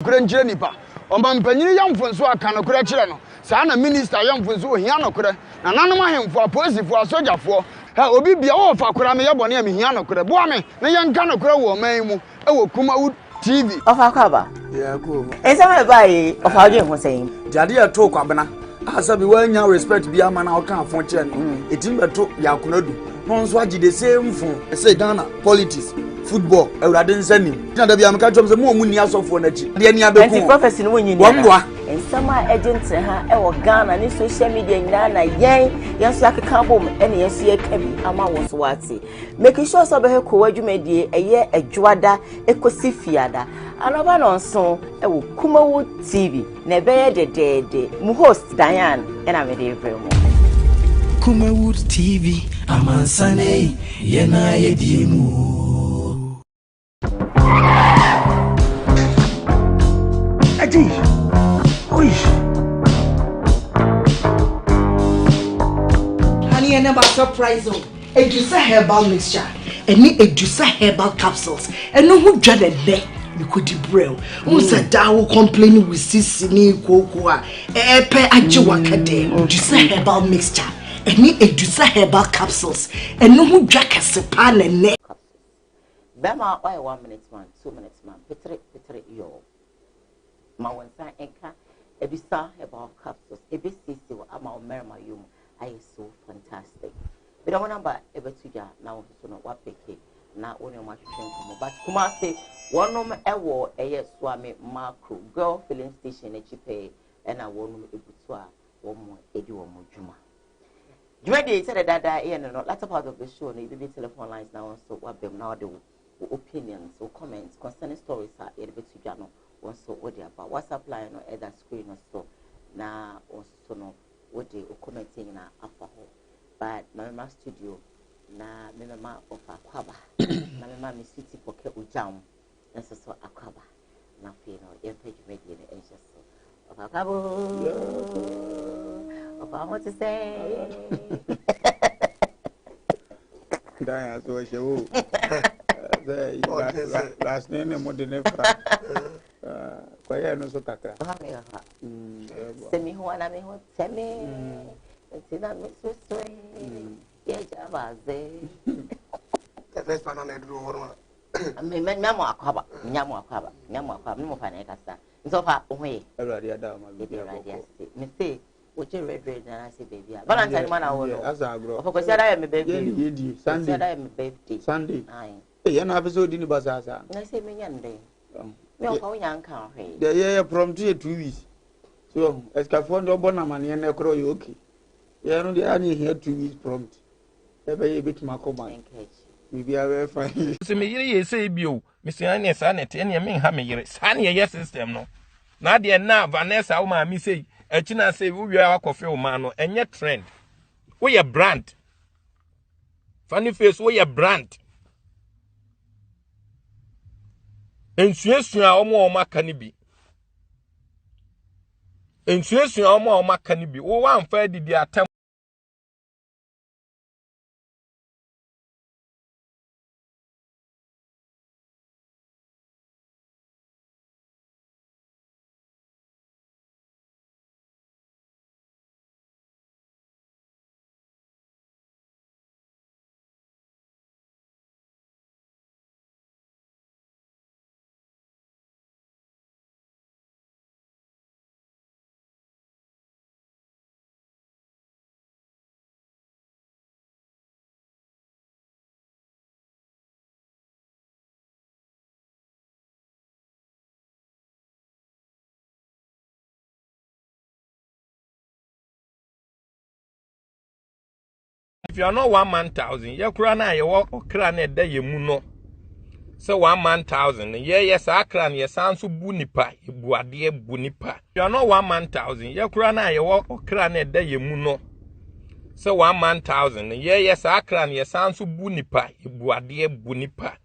kura nkyere nipa ɔma mpanyini yamfo nso aka no kura kyerɛ no saa na minister yamfo nso ohia no kura na nanom ahemfo apolisifoɔ asogyafoɔ ha obi bia wo fa kura me yɛbɔ ne amehia no kura boa me na yɛnka no kura wɔ man mu ɛwɔ Kumawood TV ofa kwaba yeah cool ensama bai ofa odwe ho sɛn jade ya to kwabena asabi wanya respect bia ma na ɔka afɔ kyerɛ no etim beto yakonadu no nso agi the same phone say Ghana politics football awurade nsanim na da bia meka twom sɛ mo ni asɔfo na chi de ani abeku anti prophecy no wonyi ni wamboa ensama agent ha e wo Ghana ni social media nyina na yɛn so akeka bom ene yɛn so yɛka bi ama wo so wate make sure so be he Koowaa dwumadie ɛyɛ adwoada ekosi fiada anaba no nso e wo Kumawood TV na ɛbɛyɛ dedede mu host Diane ena me de vremo Kumawood TV amansane yena yediemu Adi oi honey never surprise on edusa herbal mixture any edusa herbal capsules and no who dread there you could brew unsa dawo complaining with sisini kokoa epe ajiwakade edusa herbal mixture any edusa herbal capsules and no who drag kasepa na ne bema why 1 minute man 2 minutes man petre yo ma wansa enka edusa herbal capsules ebisisi wa ama omerma yum I so fantastic we don't number ebetuja now so no wapeke na woni o ma hwehwe nkomo but kuma say wonom ewo eye swami macro girl filling station echipe na wonom ebutu a womo edi womo dwuma Dwede said that no latter part of the show no be telephone lines now so wabem now the opinions or comments concerning stories are ebetuja no so what about WhatsApp line no either screen or so na also no what they commenting na afa ho but my studio na mema of akwaba na mema mi city poke ujam na so akwaba na fe no e page media na enje so of akwabo of what to say Daya so show last name mo de nefra kwa ya no so kakra semi ho na me ho semi tina me so so ye jabaze first one na do ho me nyamo akwaba me mo fa na kasa nso fa ohwe Ewurade ada ma bi me say oje red na say baby valentine man awo no asa agro of course that me baby ye Sunday that me birthday Sunday ai ye na episode ni basa asa na say me nyande me o fa wo nyanka hwe de ye from 2 weeks so escafo ndo bona mane na ekro ye okay ye no de ani here 2 weeks prompt e be ye bitima koma bibi awe fine so me yire ye say bio me say na sa net ene me ha me yire sa ne ye system no na de na Vanessa wo ma mi say achina say wo wia akofe wo ma no enye trend wo ye brand funny face wo ye brand ensuesua omo maka ni bi ensuesua omo maka ni bi wo wan fa didi atam if you are not 1,000 ye kura na ye wo okra na da ye mu no say 1,000 ye yes akra na ye sanso bu nipa ebu ade bu nipa if you are not 1,000 ye kura na ye wo okra na da ye mu no say 1,000 ye yes akra na ye sanso bu nipa ebu ade bu nipa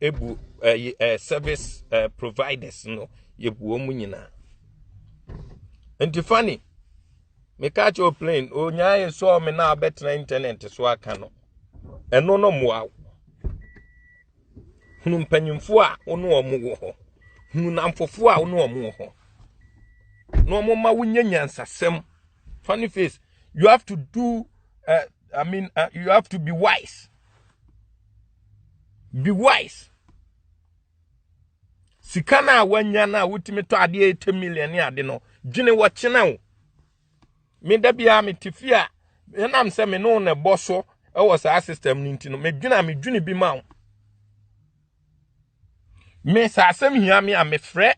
ebu service providers no ye bu omu nyina enti funny me catch your plane o nyaye so me na better internet so aka no eno no moa hunu mpanyimfo a ono omo wo ho hu namfofo a no omo ho no omo ma wunya nyansasem funny face you have to do you have to be wise. Be wise. Sikana wanya na wutimi to ade 8 million ni ade no gine wo chena wo me da bia me tifia enam se me no na boso e wo sa system ni ntino me dwena me dwene bi ma wo me sa asem hia me a me frɛ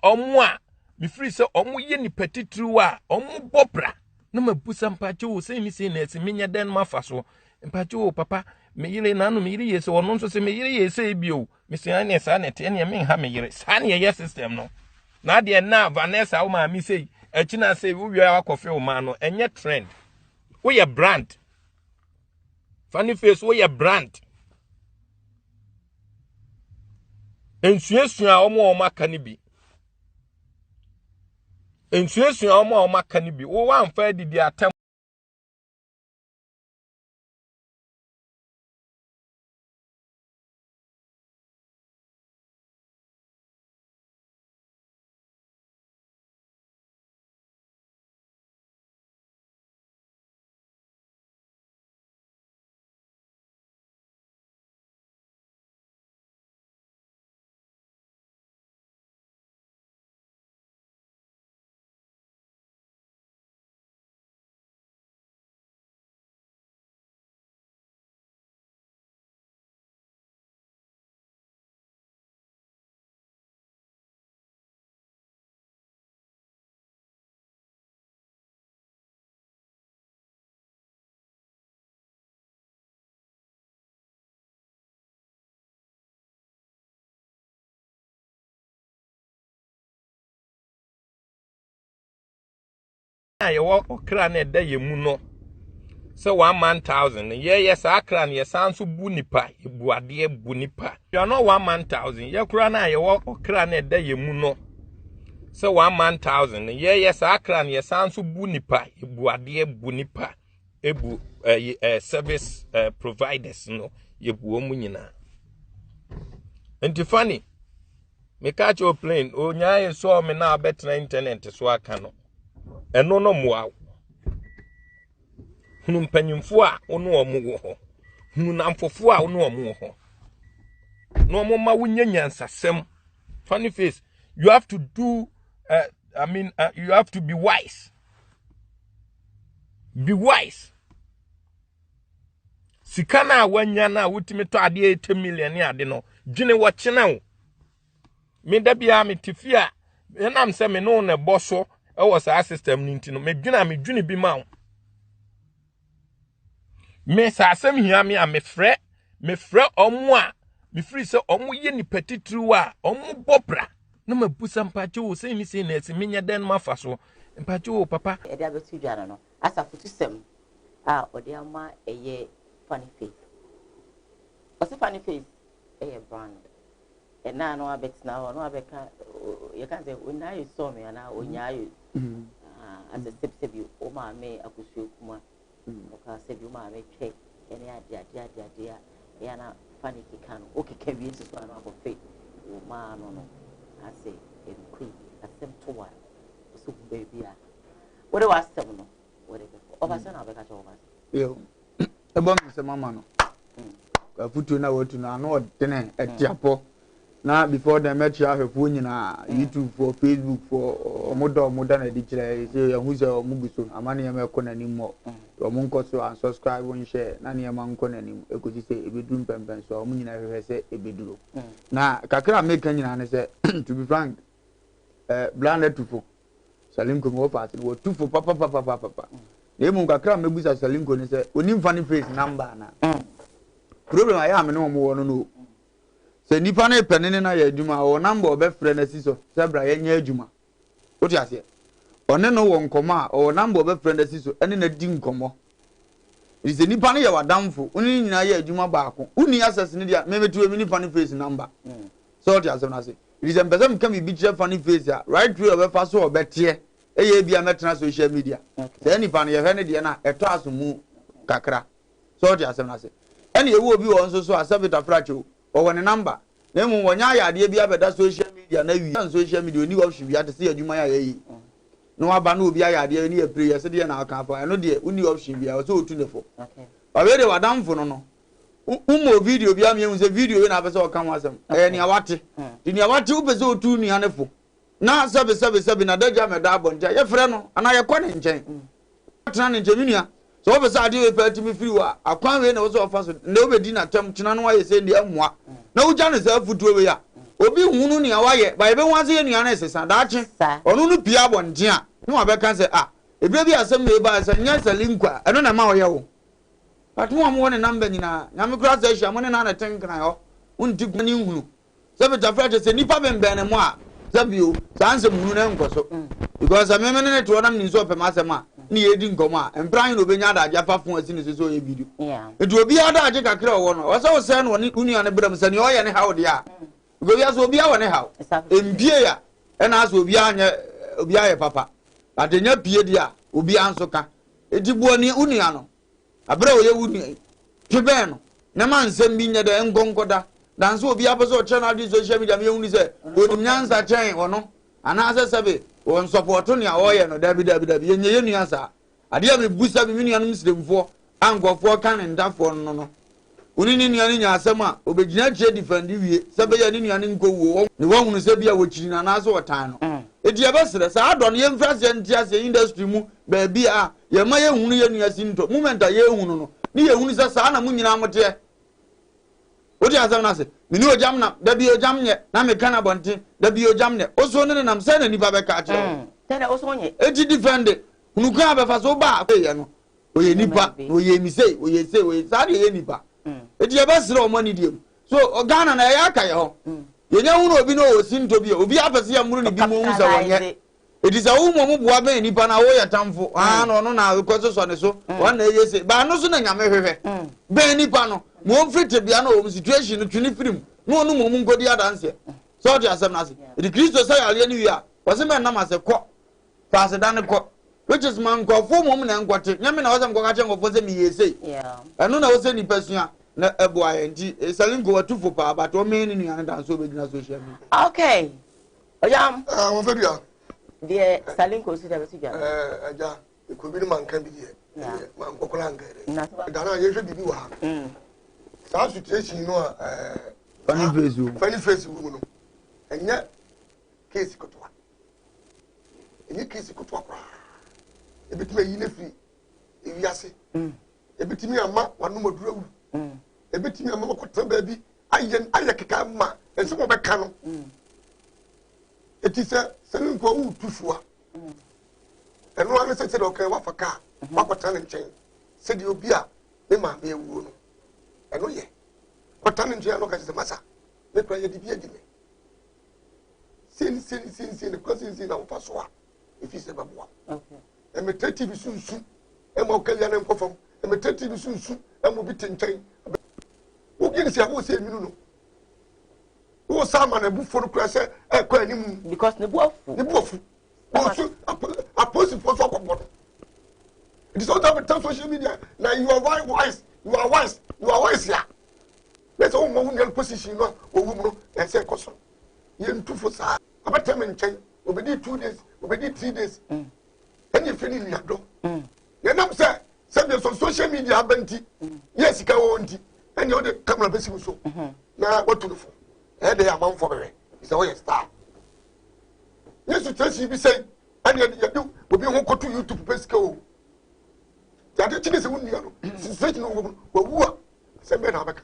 omo a me free se omo ye ni petitru a omo bobra na mabusa mpache wo se ni se na esi menya den mafa so mpache wo papa me yire na no me yire yese wono nso se me yire yese ebio me se ane sa na te ne me ha me yire sa ne ye system no na de na Vanessa wo ma mi sei achi na sei wo wia akofe wo ma no enye trend wo ye brand funny face wo ye brand ensuesua omo aka ni bi ensuesua omo aka ni bi wo wan fa didi atam ye wo okra na eda ye mu no se 1,000 ye sa akra na ye sanso bu nipa ebu ade bu nipa you are not 1,000 ye kura na ye wo okra na eda ye mu no se 1,000 ye sa akra na ye sanso bu nipa ebu ade bu nipa ebu service providers no ye bu omu nyina enti funny me catch your plane o nya ye so me na better internet so aka no eno no moa hunu mpanyimfo a ono omo wo ho hunu namfofo a ono omo ho no omo ma wunya nyansasem funny face you have to do you have to be wise. Be wise. Sikana wanya na wutimi to ade 8 million ni ade no gine wo chena wo me da bia me tifia enam se me no na boso e wo sa system ni ntino me dwene bi ma wo me sa asem hia me a me frɛ omo a me free se omo ye ni petitru a omo bobra na mabusa mpache wo se ni se na esi menya den mafa so mpache wo papa e dia betu dwana no asa futusem a odi ama eye funny face. What's a funny face? A brand. And now no abet now, no abeka. You can't say when now you saw me and now when you as a step you, oh my may I could show kuma. Okay, say you my check any idea. Yana funny can okay can be just one of faith. Oh man, no. I say queen. I sent to one. So baby, what do I say? No, whatever. Overson, I'll catch over. Yo. Ebom se mama no afutu na wotu na no dene etiapo na before them match ahwefu nyina YouTube for Facebook for omoda na di kire say yahu se omuguso amane ya meko na nimo omunko so and subscribe and share na ne ma nko na nim ekoji se ebeduru pempen so omu nyina hwehwe se ebeduru na kakra meka nyina ne se to be frank blended tufo salimko mo party wo tufo papa Emu kakra mebusa Salinko ni se onim funny face number na. Problem aya me no mo wono no. Se nipa na penene na ya adwuma o number obe frɛ na siso se bra ya nya adwuma. Wo ti ase. One no wo nkoma o number obe frɛ na siso ene na di nkomo. Se nipa na ya wadamfo oni nyina ya adwuma baako. Uni access ni dia me metu emi ni funny face number. So wo ti ase na se. Rise mpeza mka mi bi kire funny face ya right way obe fa so obe tie. Eye bia metna social media se ni pa no ye hwe ne de na eto asomu kakra so de asem na se ene ye wo bi won so asabita fracho o won number na mu wonya ya de bia beda social media media na wi on social media oni option bi ate se adwuma ya yi no aba na obi ayade ni e prayer se de na aka fa no de uni option bi a so otu ne fo okay ba we de wadamfo no umo video bi am yehun se video we na pese o kan wasem ni awate ni awate u pese otu ni anefo na sebe na daja me da abonja ye frɛ no ana ye kɔ ne nkyɛn tena ne nkyɛn minua so wo pese ade we pa timi firi wa akwan we na wo so ofa so na wo bedi na tam kyena no waye se ndi amoa na wo gya ne sa futuo we ya obi hunu ni awaye ba ebe wanse ye nua na sesa daache onu no pia abonje a no abeka se ebire bi asem we ba se nya salinkwa eno na ma wo ye wo but mo am woni number nyina nyame kura se hia mo ne na na tenkran ho unti gani hunu se be tafra se nipa bembe ne mo a zabio sanse hunu na nkoso because ameme ne to na ni so pe ma asem a ni edi nkomo a empran no benya da aja fa fon asini so ye video edu obi ada aje kakra wo no wo se wo se no ni unia ne bram se ni o ye ne ha wo dia go ya so obi a wo ne ha embie ya e na so obi anya obi aye papa adenya pie dia obi anso ka edibuo ni unia no abere wo ye unia twebe no na man nsem bi nya da ngongoda dan so obi aposo channel di social media me hunu se onim nyansa chen wono ana ase sebe won support ni a wo ye no dabi yenye ye nua sa ade a me busa bi nua no msremfo angofo kan ndafo no no oni ni nua ni nya asem a obegina che defend wie sebe ye ni nua ni nkowo ni wo hunu se bia wo chiri na na so wotan no edi abesere sa adon ye mfrase ntiase industry mu ba bi a ye ma ye hunu ye nua sinto moment a ye hunu no ni ye hunu se sa na mu nyina mote odi asem na se mini ojam na da bi ojam nye na me kana bonte da bi ojam ne oso ne nam se na nipa be ka ache tena oso nye edi defend hunu kwa be fa so ba ye no oye nipa oye mi sei oye sei oye sa de ye nipa edi abesere o mani diem so Ghana na ya aka ye ho ye nya hunu obi no o sinto bi obi apese ya muru ni bi mo hu se wonye edi sa wo mo bua be nipa na wo ya tamfo no na akọ so ne so wan na ye sei ba no so na nyame hwehwe be nipa no mo mfite bia na o situation no twini film no no mo ngodi adanse so de asem na se edi Kristo say ale ni wi a wose me na ma se kọ fa se dan kọ which is man kọ fo mo na nkote nyame na wose mko ka che ngofo se mi ye sei eno na wose ni pasua na eboa enti salingo watufo pa ba to me ni nua dan so be gina social media okay oyam mo fe bia de salingo si da besi ja aja ko bi ni man kan bi de man ko kula ngere dana ye hwe bibi wa sa situation no funny face wo no enya case kotwa enya case kotwa kwa ebitime yi na free ewiase ebitime ama wanu modurawu ebitime ama kotwa baabi aye keka ma enso mo be ka no etise seninko wu tufua eno ane se do kan wa faka wa kota ne nchen se di obi a me ma me ewu no eno ye kota ne nchen no ka se masa me kwa ye di bi edi me sin ko sin na fa so a ifi se babwa okay e me tati bi sunsu e mo kalia ne nkofam e me tati bi sunsu e mo bi tenchen wo gini se wo se minu no wo sama na bu for kura se e kwa anim because ne bu afu wo so aposi for so kwobot it is all about social media now you are wise ya let's all mo hu position no wo wu no e se koso ye ntufo sa abata me nchen obedi 2 days obedi 3 days any fini ni ado ye nam se be social media abanti yes ka wo nti any o de camera be si so na watulufo e de amanfo be is a star yes to tell you be say any you do obi ho koto YouTube page ka o ya de chine se wonni no situation no wo wu se be na baka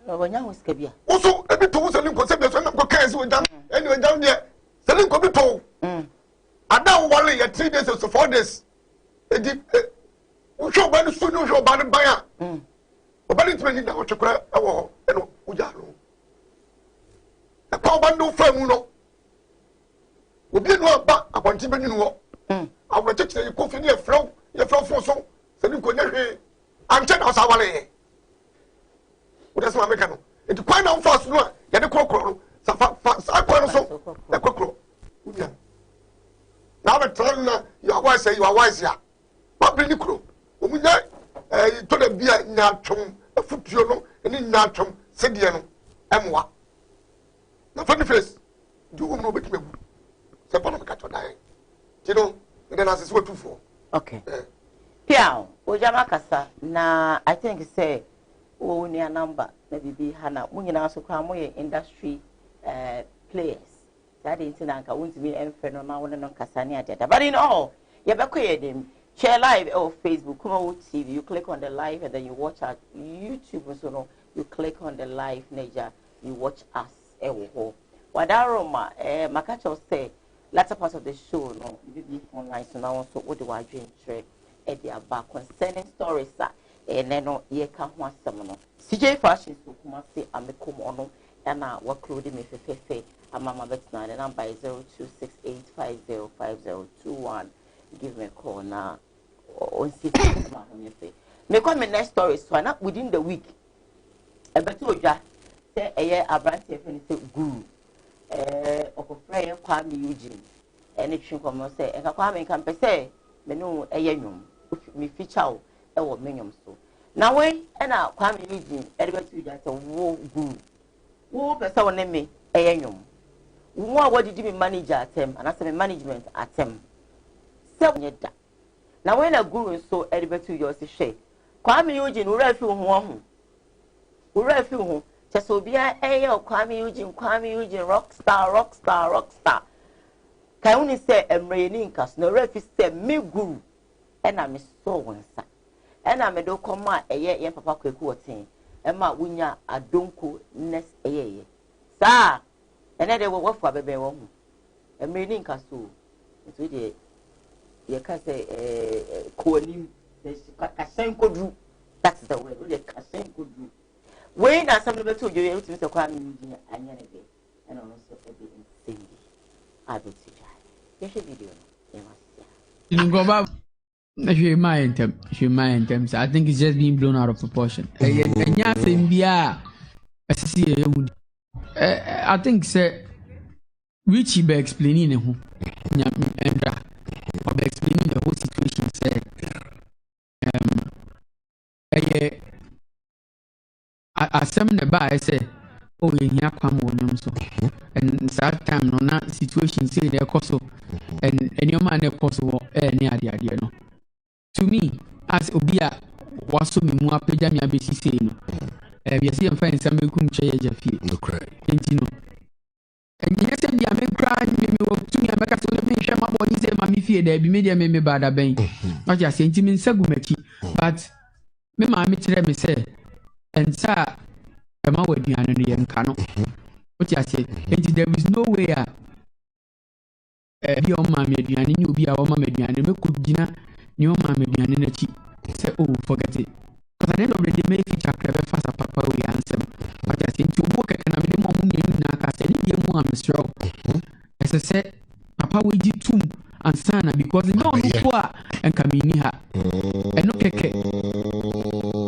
onya ho ska bia oso ebi to se nko se be so na ko kan se we dan anyway down there se nko bi to ada wale ya 3 days or 4 days edi o show ba no so no show ba no ban a oba ni tmeni na o chekura e wo eno uja lo e pa oba no fa mu no obi no ba abonti be nyinu wo awo chekire ko fi ni e flow fo so se nko nya hwe anche na sa wale o da so ameka no edi kwan na fast no ya de krokro no sa sa kwan so e krokro uja now the turn you are wise ya what bring kro omunya to da bia nya twom afutuo no eni nya twom sedie no emwa na funny face do no bit me se pa no ka to dai ti no me na se so tu fo okay piao o jama kasa na I think say o ni a number na bibi hana mo nyina so kwa mo ye industry players that intina nka won't be emfe no na won no kasa ni adeda but in all you be koye dem share live on Facebook Kumawood TV you click on the live and then you watch our YouTube so no you click on the live Niger you watch us ewo wadaroma makacho say latter part of the show no bibi online so now so what do I dream trade e dia back concerning stories no ye ka ho asem no CJ fashion so kuma say amekom ono na wakro me fefefe amama betna the number is 0268505021 give me a call now on sit me come my next story so na within the week e beto oja say eye abrante fe ni say guru okofra ye kwa mi Eugene ene twen komo say enka kwa me kan pese me no eye nwom me feature e wo me nwom so na we na kwa mi Eugene e beto oja say wo guru wo pese won me eye nwom wo a wodi me manager atem and say me management atem se nyeda na we na guru so e beto oja say hwe kwa mi Eugene wo rafi ho so bia Kwame Eugene rockstar kai uni say emre ni nkas no refi say me guru na me so wonsa na me do koma ye papa kwaku otin e ma wunya adonko next ye sa ene de wo fu abebe wo hu emre ni nkas so so de ye ka say konim ka sen kodru that's the way we ka sen kodru when na some beto you able to kwa mi Eugene anya ne be and also e be insane abeti jai ye she video no e was go back she mind them so I think it's just being blown out of proportion enya fem bia asisi e hu I think say Richie be explaining ne ho nya endra be explaining the whole situation say asem ne ba I say oh ye hia kwam wonum so and that time no na situation say dey koso and any man dey koso ni ade no to me as obia waso me mu apagya me abesi say no we see am fine some kum che ye jafie no correct entino and yes and ya me cry me to me ameka so me hwe ma boy say ma me fie da bi me dey me bada ben what you say ntimi nsagu machi but me ma me tire me say and sir Emma would be an Indian cano. What I said, there is no way your mammy and you be our mammy and you could dinner your mammy and a cheap. Say, oh, forget it. Because at the end of the day, make it a clever fast papa we answer. But I think to work at an amount of Naka said, you want to straw. As I said, Papa we did too and sana because no poor and come in here. And no keke.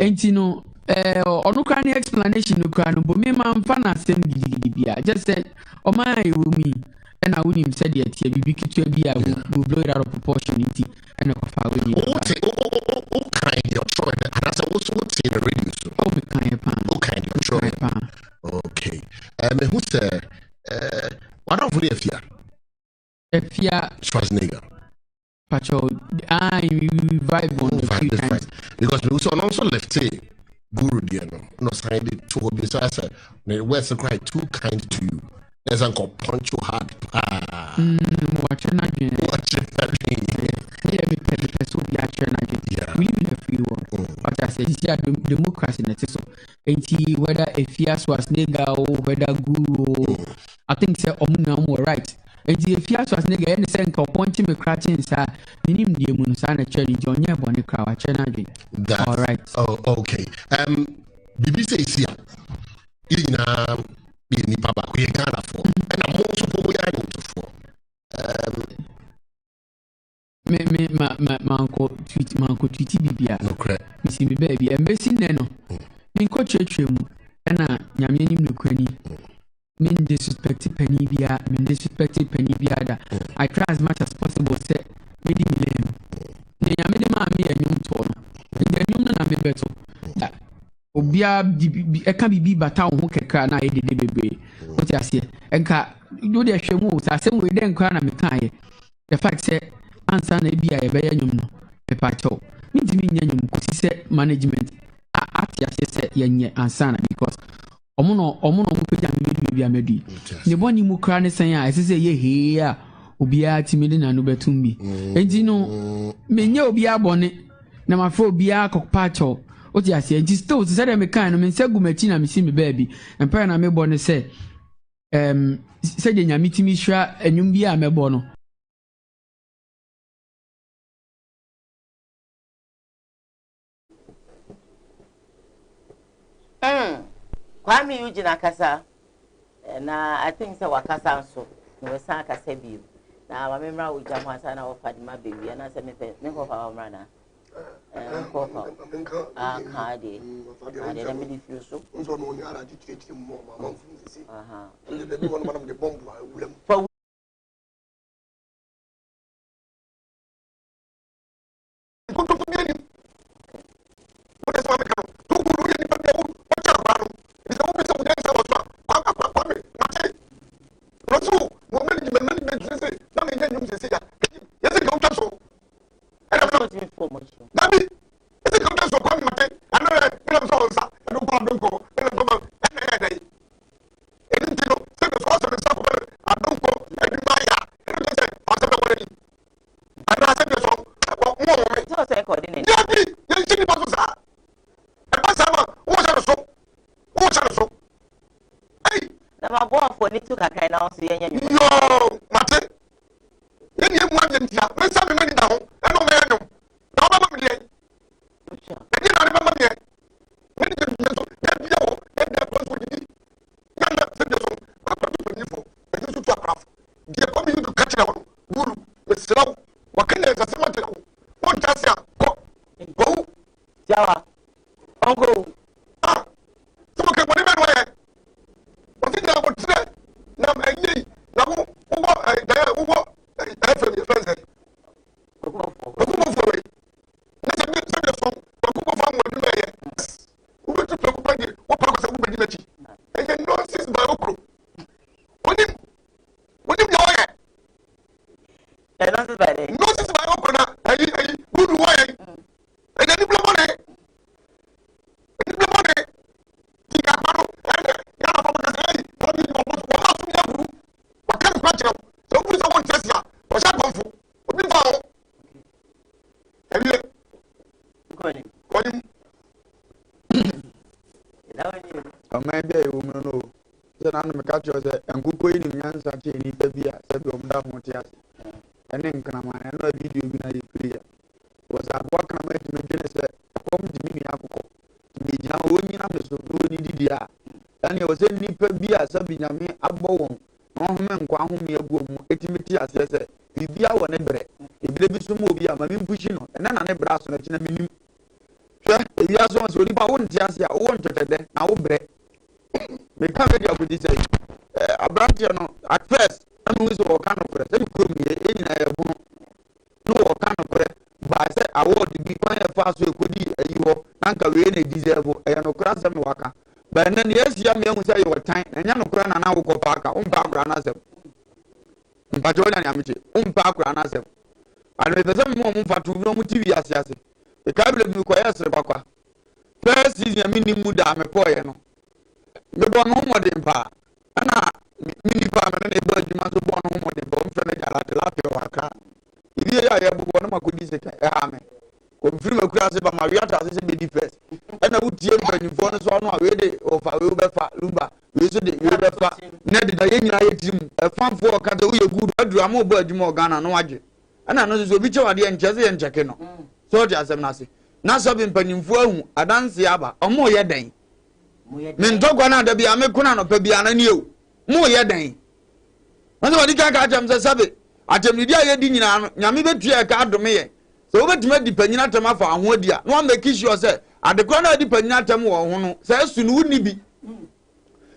And you know. Ono kan explanation no kan bo me man fa na sem gidi bia just said o my me and I wouldn't said yet here be kitu bia we blow it out of proportionality and go far with you o kind your choice and as also what's in the radio so o me kan pan o kind your choice okay me who say what of the efia Schwarzenegger Pacho I vibe on the few times because we also left it Guru no signed it to be so I said the West cry too kind to you. There's uncle punch your heart. Watching again. Yeah, me pay the person be watching again. Yeah. We live in a free world. But I said, yeah, democracy in it. So, whether a Fias was nigga or whether Guru, I think say more right. And the Fias was nigga and saying pointing me crashing inside. Minim the moon sign a cherry John Yabon crowd again. All right. Oh, okay. BBC is here. In Papa, we can't afford. And I'm also for we are for. My uncle tweet Bibia. No correct. Miss me baby, and Bessie Neno. Min coach him, and I Yaminim Lucrani. Min disrespected Penny Bia, min disrespected Penny Biada. I try as much as possible, say, Lady Millen. I made him a young tone. And then you know I'm a better. Obia, I can't be but town who can cry. I did baby. What I say, and do the shemu sa same we den kwa na mekaye the fact say ansa na bia ye be yanyum no pepa cho mitimi nyanyum kusi se management ati ase se yenye ansa na because omo no peja me bia medui ne boni mu kra ne san a ese se ye he a obia timide na no betum bi enti no menye obia bone na ma fo obia kokpa cho o ti ase enti still se de me kan no me nsagu machi na me si me baby empa na me bone se se de nyame timi hwa enwum bia me bo no Kwame Eugene Kasa na I think say wakasa nso no san kasa bi na ma memra wo jam asa na wo fadi ma bewi na se me ko fa omra na ko fa ka de na me di fiu so nso no ni ara ji tire mo ma fu sisi aha de bi won ma na de bomb a wulem ko to mi ni ko de so me kan to ko ru ni pa de wo cha ra no ni so me so de sa wo so kwa me na che rosu mo management sisi na me nyam sisi ya yesi ko to so era so information nabi yesi ko to so kwa me mate ana ina so sa no ko don ko ina ko ana dai eni tino se ko so sa ko adon ko edi maya ina se asa ko ni ana se ko so mo me so se ko ni nabi yesi ni pa so sa e pa sa ma o sa so ai na ma bo afọ ni tu kakai na so yenya nyu yo mate yeni emu agentia me sa me mani da ho e no me enyo na ba ma me dey eni na ba ma me when you do so that video and that was what you did ya na se de so apa to ni fo e so to akraf die come you to catch na wuru e sraw wa kana za se ma te ko on ta sia ko jawa ongo so mo ke mo ni me no ye o ti na ko tire na me yi na wo wo FM friends ko mo fo we na se me se de so ko mo fa mo ni me ye wo be to ko pa ni wo pa ko se wo be ni mechi e ye no sis ba okro woni bi o ye e no sis ba de no sis ba okro na ayi gudu wo ye e de ni blamo ne ti ka pa no ya na pa ko se ayi ko mi ko mo wa su ya buru wa kan kwa chiro so buru so won tsia o sha bonfo obi fa o ebi ko ni Ama bia ewo mu no se na me ka cho se enkuko yi ni nyansa che ni pa bia se bi omda ho tia ene nkrama eno video bi na ye clear was abwa krama ti me gene se kom di mi akoko bi gina onyi na me so do ni didia ene o se ni pa bia se bi nyame abbo won no me nkwa ho me agu mu etimiti ase se bibia wo ne bre ebile bi so mo obi ama mi mpushi no ene na ne bra so na kina minim ebi aso so nipa wo ntia ase a wo ntwetede na wo bre me ka media ko di say abrantia no at first anu so wo kan okre se ko mi e nyina e bu no wo kan okre ba se award bi kwan e fa so e ko di ayi ho nanka we na deserve e no kra se me waka ba na ne yesia me hu say wo tan enya no kra na na wo ko pa aka umpa kra na se umpa jola ni amiche umpa kra na se anu e se me mo mfatu no mu TV ase e ka bele bi ko yesre bakwa first season mi ni mu da me ko ye no me bo no mo de mpa ana mini pa me na ba juma so bo no mo de bo mfe na jala de la pe waka ibi ya ya bu no makodi se e ha me ko mfiri makura se ba ma wi ata se be di first ana wutie mpanyimfo no so no a we de ofa we be fa lumba we so de we be fa na de da ye nyina ye tim e fanfo o ka de wo ye good adu am obo adwuma ogana no waje ana no so bi che wade enche se encheke no so je asem na se na so bi mpanyimfo ahu adanse aba omo ye den me ntogwa na da bia me kuna no pa bia na ni ewu mo ye den na wadi ka atem se sabe atem ni dia ye di nyina no nyame betua ka adome ye so obetuma di panyina atem afa ahodi a no make sure se adekora na di panyina atem wo ho no se sunu wuni bi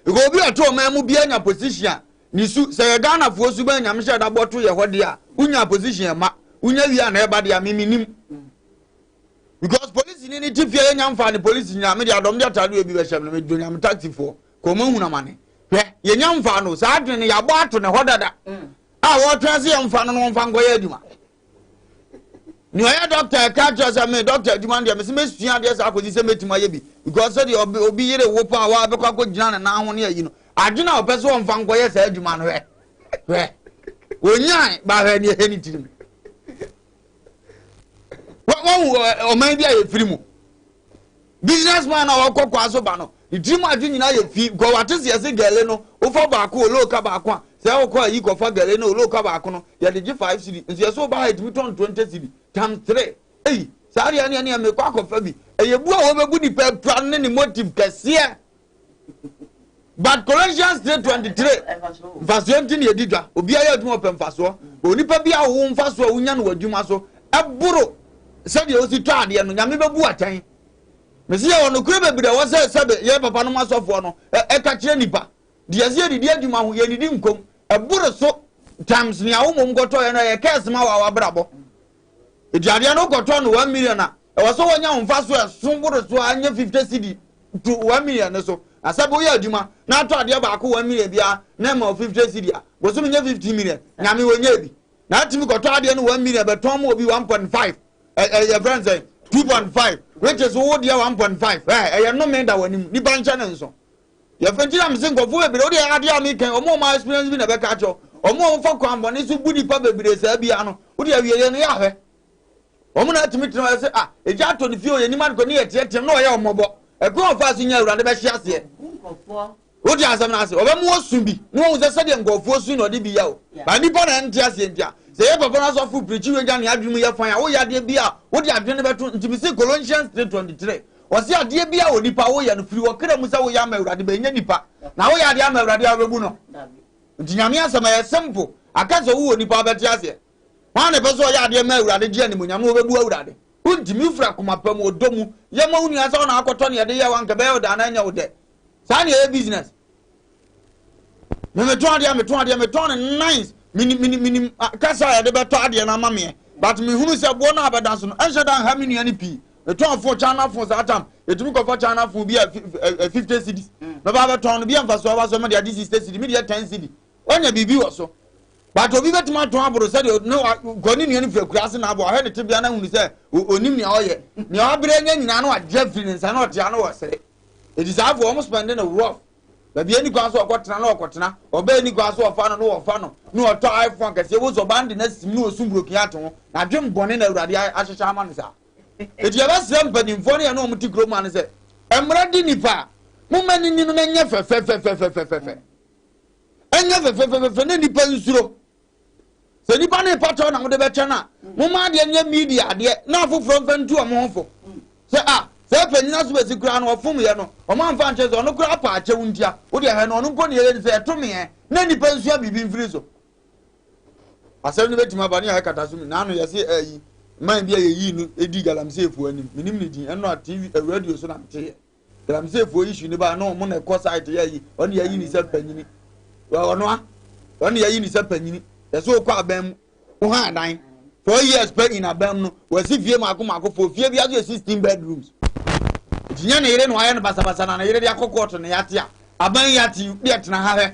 go obi ato ma mu bia nya position ni su se ye Ghana fo su ba nyame hye da boto ye hodi a unya position ma unya wi a na e ba dia miminim because police ni tifia ye nyamfa ni police nya me dia dom dia tadu e bi be hyem no me do nyam taxi fo ko ma hu na mane ye nyam fa no sa adwene ya bo ato ne hodada wo transi yam fa no mfa ngoye adwuma ni oya doctor ka just me doctor adwuma de me se mesua de sa akozi se metima ye bi because say obi yire wo pa wa be kwa ko gina na ho ne ayi no adwena opeso mfa ngoye sa adwuma no hwe onyan ba hwe ne heni tirim o man bia ye firi mu businessman na wo kokwa so ba no idimu adwenya na ye fi go watese yese gele no wo fo ba ko oloka ba ko se wo ko yi ko fa gele no oloka ba ko no ye de 5 cedi nso ye so ba ha itimi 20 cedi times 3 sari ani ani me ko akofa bi ye bu a wo be bu ni pe plan ni motive kese but Colossians 3:23 verse 20 ni edidwa obi aye adwuma pe mfaso onipa bi a wo mfaso a wunya no wadwuma so eburo se de o si to ade no nyame be bu atan mesi ya wono kure bebide wo se sebe ye papa no masofo no e ka kire nipa de ye didi adwuma ho ye didi nkom eburo so times ni awo mom goto ye no ye case ma wa brabo ediade no goto no 1 million na e wo so wonya mfa so esomburo so anya 50 cedi to 1 million so asabo ye adwuma na to ade ba ko 1 million bia na ma 50 cedi a wo so nya 50 million nyame wonya bi na timi goto ade no 1 million be ton mo obi 1.5 your friends say 2.5 which is what dia 1.5 you no me da wanim ni bancha ne nso ya fentina mse nkofo bebire o dia ade ami kan omo ma experience bi na be ka cho omo fo kwambo ni so budi pa bebire sa bia no o dia wiye ne ya hwe omo na timi tino say eja to ni fie ni man ko ni etietem na o ya omobo e ko fa so nya awurade be hye ase nkofo o dia asem na ase obamu osun bi no wo se de nkofo osun no de bi ya o ba ni pa na ntia ase ntia se ye papa na so fu preach we gya ne adwum ye fan a wo ya de bia wo de adwene beto ntimi Colossians 3:23 wo se ade bia wo nipa wo ya no firi wo kra mu se wo ya ma awurade be nya nipa na wo ya de ama awurade a bebu no ntinyame asema ye simple akaso wo nipa beti ase wan ne beso ya de ma awurade gye ne munyame wo bebu awurade untimi fira kuma pam odomu ye ma unu asa na akoto ne ye de ye wan ka be yo da na nya wo de sa ne ye business me to ade nice mini kasa ya de beto ade na mame but me hunu se bo na abedan so no ense dan ha minu ani pi e ton fo chana fo za atam e tumi ko fo chana fo bi 50 cedis no ba beton bi amfa so ba so me de 60 cedis me de 10 cedis onya bibi wo so but obi betima ton aboro se de no goni ni ani fura ase na abo ha ne tibia na hunu se onim ni oye ni obere nya nyina na agye firi nsa na otia na wo sere e deserve almost spending a rough baby any go so okotena na okotena oba any go so ofa no ofa no no oto iPhone kase wo so band na sim no osumbroki ato na dwem bone na awurade ahyehyɛ ama no sa eti aba sram panimfo ne na omuti kroma ne se emra di nipa mo mani ni no na nya fe enya fe ne nipa nsuro se nipa ne pato na mo de beche na mo ma de nya media de na afoforo mfantu o mo hofo se se penina so besi kura no ofum ye no o man fa nche so no kura pa ache wuntia wo de he no no mpo ne ye se to me na nipa nsu abibi mfiri so asem ne betima ba ne ya kata so mi na no ye se ayi man bia ye yi no edi galamsefo anim minim ne din eno TV radio so na mte galamsefo issue ne ba no mo na ko site ye yi oni ye yi ni se panyini ono oni ye yi ni se panyini ye so kwa abam wo ha dan 4 years per in abam no wasi fie mako fo fie bia so 16 bedrooms jinya ne yire no aye no basa na yire dia kokoto ne yate a aban yate bi etena ha he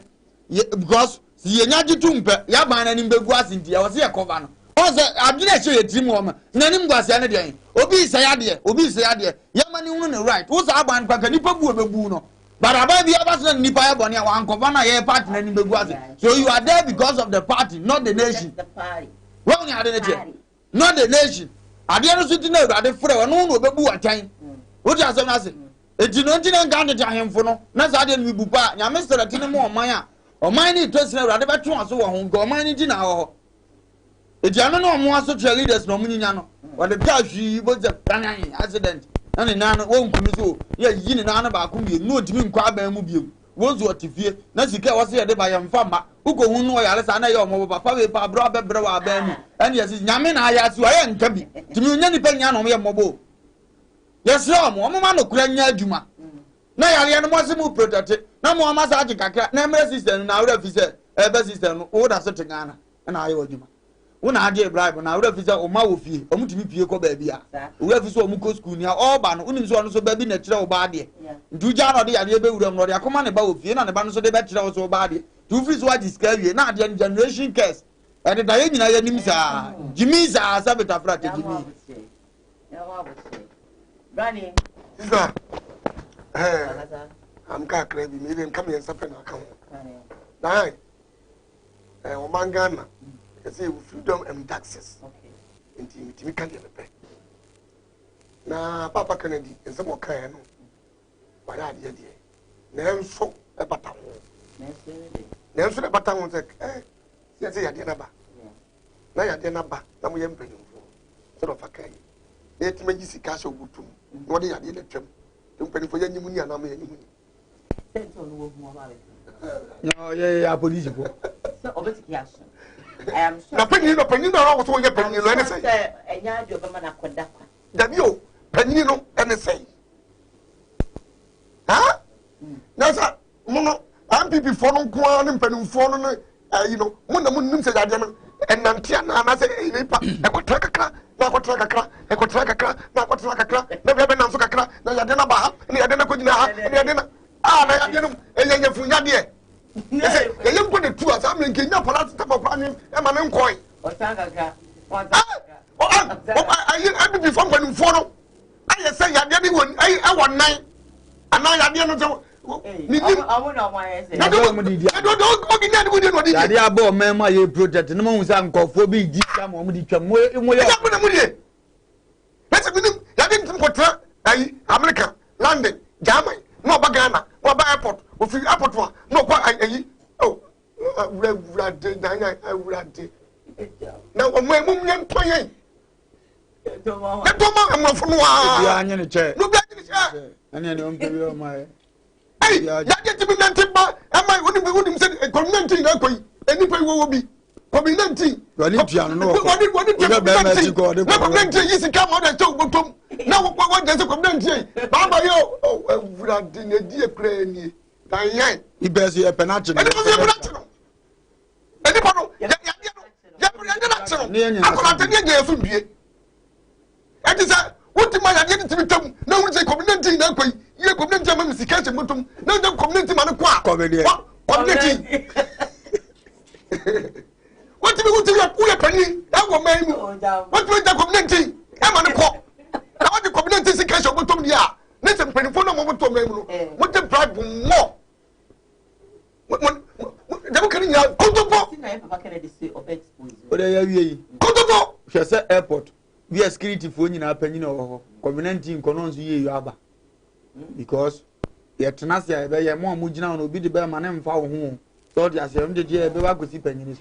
because si yenya gitumpe ya ban na nim begu asintia wo se ye cover no o se adwene che yetrim wo ma na nim gwase ne de obi se ya de yamani unu ne right wo sa aban kwa nipa bu obebu no but aban bi abaso na nipa ya bone a wan cover na ye party na nim begu ase so you are there because of the party not the nation the party won ya de ne not the nation ade no so ti na urade frɛ wo no obebu atan wo ti asem na se eti no ntina nka de ahemfo no na sa de no bibu pa nyame select ne mo oman a oman ni to sina urade beto aso wo ho nka oman ni di na ho eti ano no mo aso tra leaders no munyinya no wo de ta hwi bo ze panan accident na ne na no wo nkunu so ye yi ne na na ba ko mi no odimi nkwa aban mu biem wo zo otifie na sika wo se ye de ba ye mfa ma uko hu no yare sa na ye omo papa we pa bro abebre wa aban mu ene ye nyame na aya so aye nka bi timi unya ni pa nya no ye mobo yes mo ma no kura nya adwuma na yare no mo se mu protect na mo ma sa age kakra na emre system na awra fi se ebe system no wo da so tegana na aye adwuma Una ade bribe na wura fi say o ma wo fie o mutimi pie ko ba bia wura fi say o mu ko school ni all ba no unim so no so ba bi na kire o ba ade ndu ja no de yade be wura no de akoma ne ba wo fie na ne ba no so de be kire o so ba ade tu fi so agi ska wie na ade generation curse e de da ye nyina ye nim sa jimi sa sabeta fra te jimi Granny sister I'm car crazy me even come here something account nah o mangana say freedom and taxes okay inti me kan dey be na papa Kennedy en some kan no wa ya de na enso e bata ho na enso e bata ho say ya de na ba na ya de na ba na mo ye mpanyimfo so do fa kan e ti maji sika so butum no de ya de na twam to mpanyimfo ya nyimu ni ana mo ya nyimu ni sento no wo mo ba no ya police ko so obetiki action I am sure. Na penny no was so ye penny no anything. Enya do be ma na koda kwa. Dabi o penny no anything. Ha? Na sa mo no MPP for no kwa ne penny for no you know mo na mo nim se yade no enantia na say e pa e kotra kakra na kotra kakra e kotra kakra na kotra kakra na be na so kakra na yade na ba ha na yade na ko gina ha na yade na na yade no enya funya de Yes, I am going to do as I'm in Kenya for that type of planning. I'm an coin. I before when you follow. I say, I didn't want 9 and I didn't know. I won't know why I say, I don't know. I bought my project. No one was uncle be jam or the Let's didn't America, London, Germany, no Bagana, no airport. If you airport one, no quite oh, I now, my mum young playing. Don't want from one in a chair. No, and then don't give you my. Hey, that get to be 19, but am I wouldn't say a community? Anybody will be community. What did you know? What did you come on and talk about? Now, what does a community? Baba, yo, oh, dear Cranny. He bears you a penalty. What am I getting to become? No one's a community. You community, catch a mutum. No, community man. Community. What do you want to pull a penny? That will make what will the community? I'm on a call. I want the community to catch a mutum. Yeah. Listen, penny for no moment to me. What the bribe more? Airport. We are security for you now, penny or community conons you aba because the Tanasia, they are more mujina will be the bear man and foul home. So, as you did, you ever go see penny.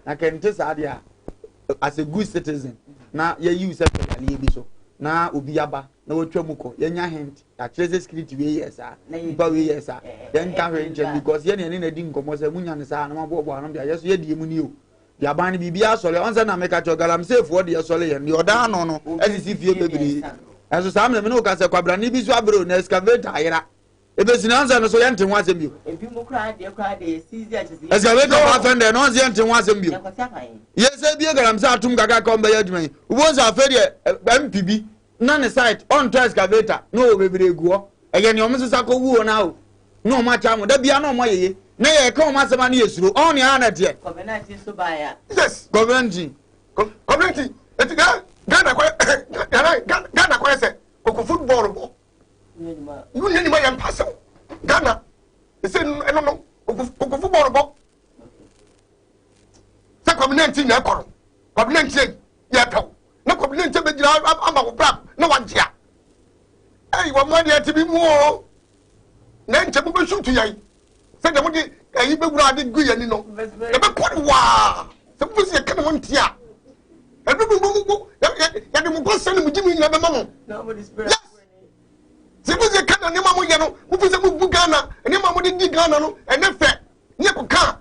I can test idea as a good citizen. Now, you use a so. Na obiaba na wotwamuko yenya hint ya cheze security we yes ah ba we yes ah then can range because ye ne na di nkomo se munya ne sa na mabo ano bia yeso ye die mu ni o bia ban ne bibia sole onse na meka cho galam safe wo de sole ye ne oda no no asisi fie bebiri eso sam ne me no ka se kwabra ne bi so abro na excavator ayira ebe sinanza no so ye nten wasem bio ebi mu kra de seize achisi excavator wa fende no ye nten wasem bio ye se bi galam sa atum gaga ko mba ye adwuma ubonza afede MPB na ne site on to excavator no bebere guo eye ne omsesa ko wuo na o no ma cha mo da bia no mo yeye na ye ka o ma sema na yesuro on ya na de community so baya yes community etiga Ghana kwa se ko football bo you ni ma yam pass Ghana say no ko football bo sa community na ko community ya taw na community be jira ama ko bra na wanjia eh wa mo dia tibi mu o na nche mo be shoot yan se de mo di ayi be wura de gu yan ni no e be ko wa se mo se kan won tia e be bu ya de mo ko se ni mu jimi na be mamo yes se mo se kan ni mamo ye no mo fi se mo bu Ghana ni mamo de di Ghana no e ne fe ni ko kan